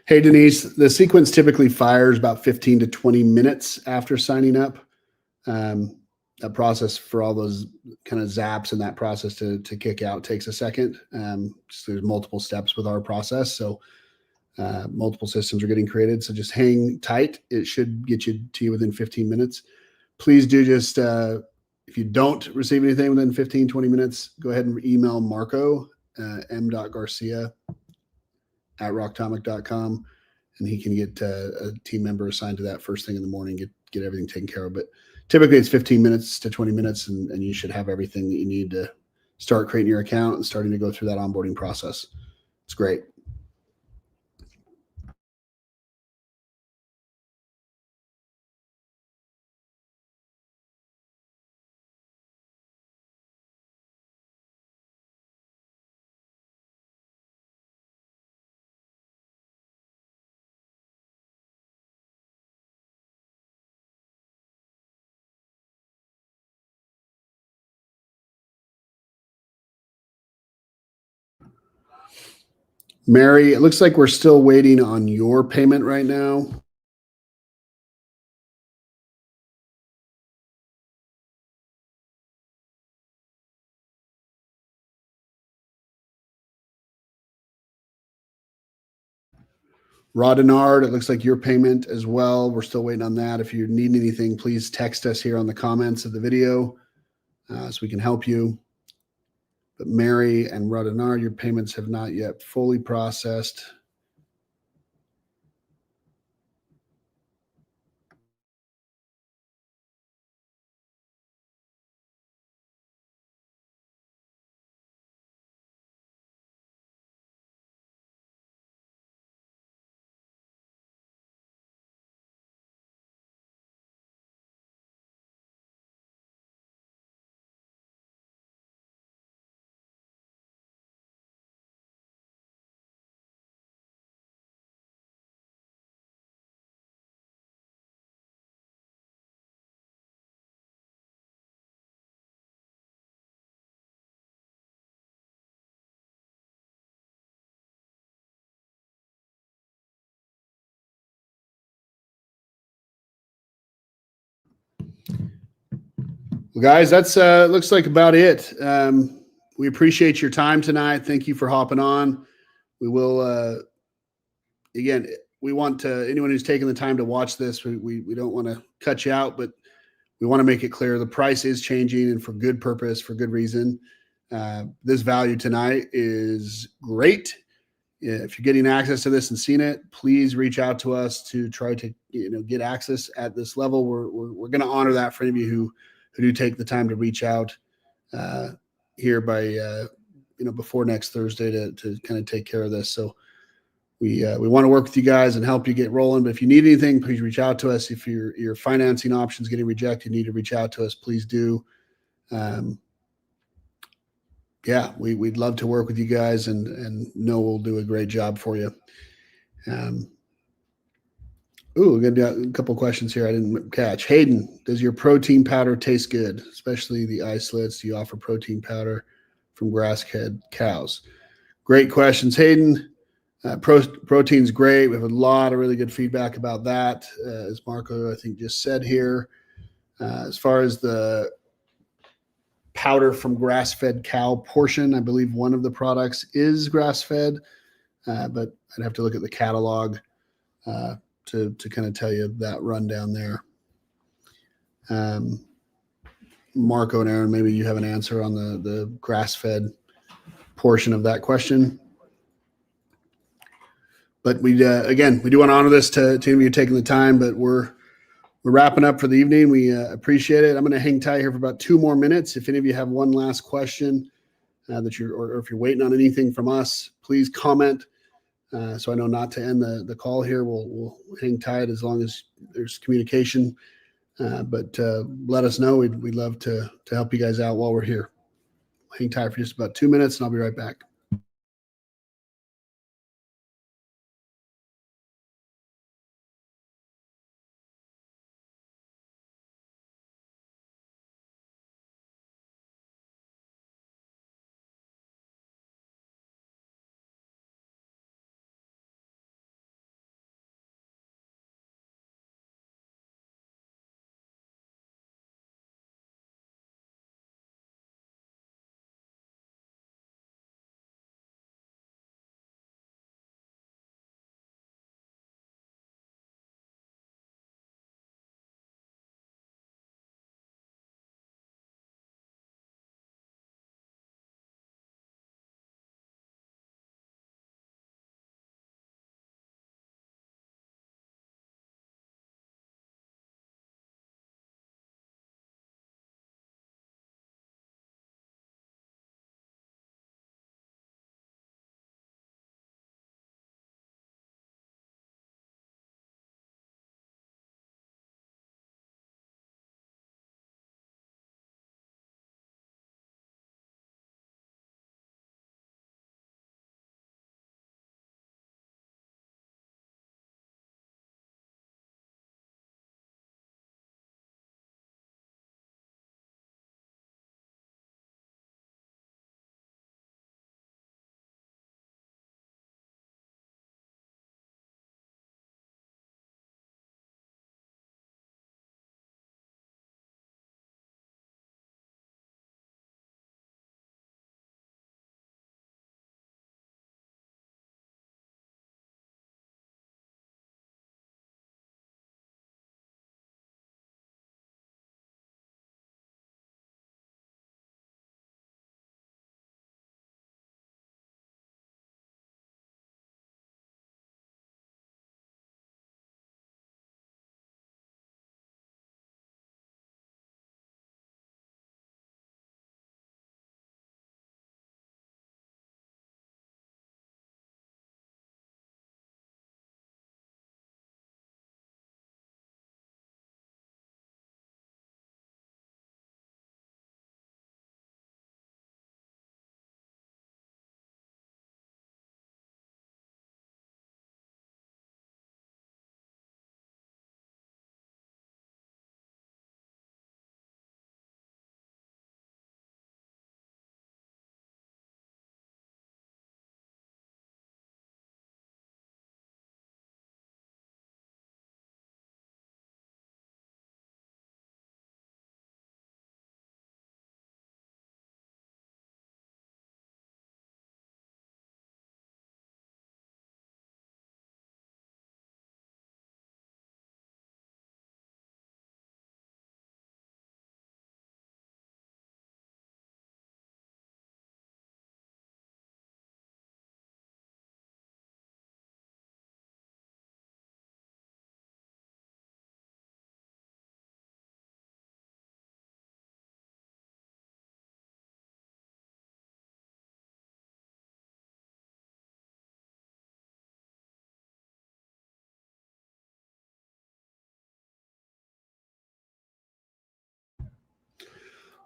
Hey, Denise, the sequence typically fires about 15 to 20 minutes after signing up. That process for all those kind of zaps and that process to kick out takes a second. So there's multiple steps with our process. So multiple systems are getting created. So just hang tight. It should get you to you within 15 minutes. Please do just, if you don't receive anything within 15, 20 minutes, go ahead and email Marco, m.garcia@rocktomic.com, and he can get a team member assigned to that first thing in the morning, get everything taken care of. But typically it's 15 minutes to 20 minutes, and you should have everything that you need to start creating your account and starting to go through that onboarding process. It's great. Mary, it looks like we're still waiting on your payment right now. Rodinard, it looks like your payment as well. We're still waiting on that. If you need anything, please text us here on the comments of the video so we can help you. But Mary and Rodinard, your payments have not yet fully processed. Well, guys, that's looks like about it. We appreciate your time tonight. Thank you for hopping on. We will again. We want to anyone who's taking the time to watch this. We don't want to cut you out, but we want to make it clear the price is changing and for good purpose, for good reason. This value tonight is great. If you're getting access to this and seen it, please reach out to us to try to get access at this level. We're going to honor that for any of you who do take the time to reach out here by before next Thursday to kind of take care of this. So we want to work with you guys and help you get rolling. But if you need anything, please reach out to us. If your financing options getting rejected, you need to reach out to us. Please do. Yeah, we'd love to work with you guys and know we'll do a great job for you. We got a couple questions here I didn't catch. Hayden, does your protein powder taste good, especially the isolates? Do you offer protein powder from grass-fed cows? Great questions, Hayden. Protein's great. We have a lot of really good feedback about that, as Marco, I think, just said here. As far as the powder from grass-fed cow portion, I believe one of the products is grass-fed, but I'd have to look at the catalog to kind of tell you that rundown there. Marco and Aaron, maybe you have an answer on the grass-fed portion of that question. But we do want to honor this to you taking the time, but we're wrapping up for the evening. We appreciate it. I'm going to hang tight here for about 2 more minutes. If any of you have one last question or if you're waiting on anything from us, please comment so I know not to end the call here. We'll hang tight as long as there's communication. But let us know. We'd love to help you guys out while we're here. Hang tight for just about 2 minutes, and I'll be right back.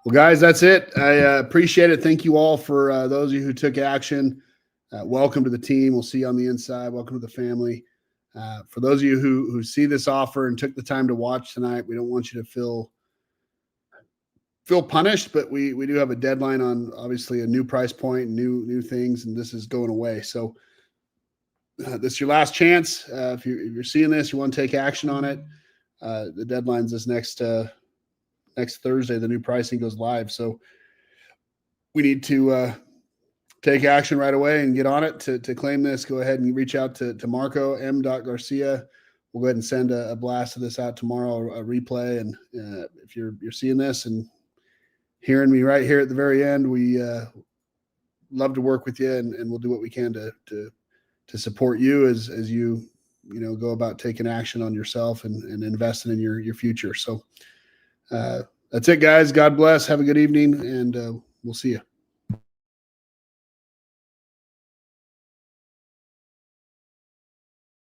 Well, guys, that's it. I appreciate it. Thank you all for those of you who took action. Welcome to the team. We'll see you on the inside. Welcome to the family. For those of you who see this offer and took the time to watch tonight, we don't want you to feel punished, but we do have a deadline on obviously a new price point, new things, and this is going away. So this is your last chance. If you're seeing this, you want to take action on it. The deadline's this next Thursday. The new pricing goes live. So we need to take action right away and get on it to claim this. Go ahead and reach out to Marco M.Garcia. We'll go ahead and send a blast of this out tomorrow, a replay. And if you're seeing this and hearing me right here at the very end, we love to work with you, and we'll do what we can to support you as you go about taking action on yourself and investing in your future. So that's it, guys. God bless. Have a good evening, and we'll see you.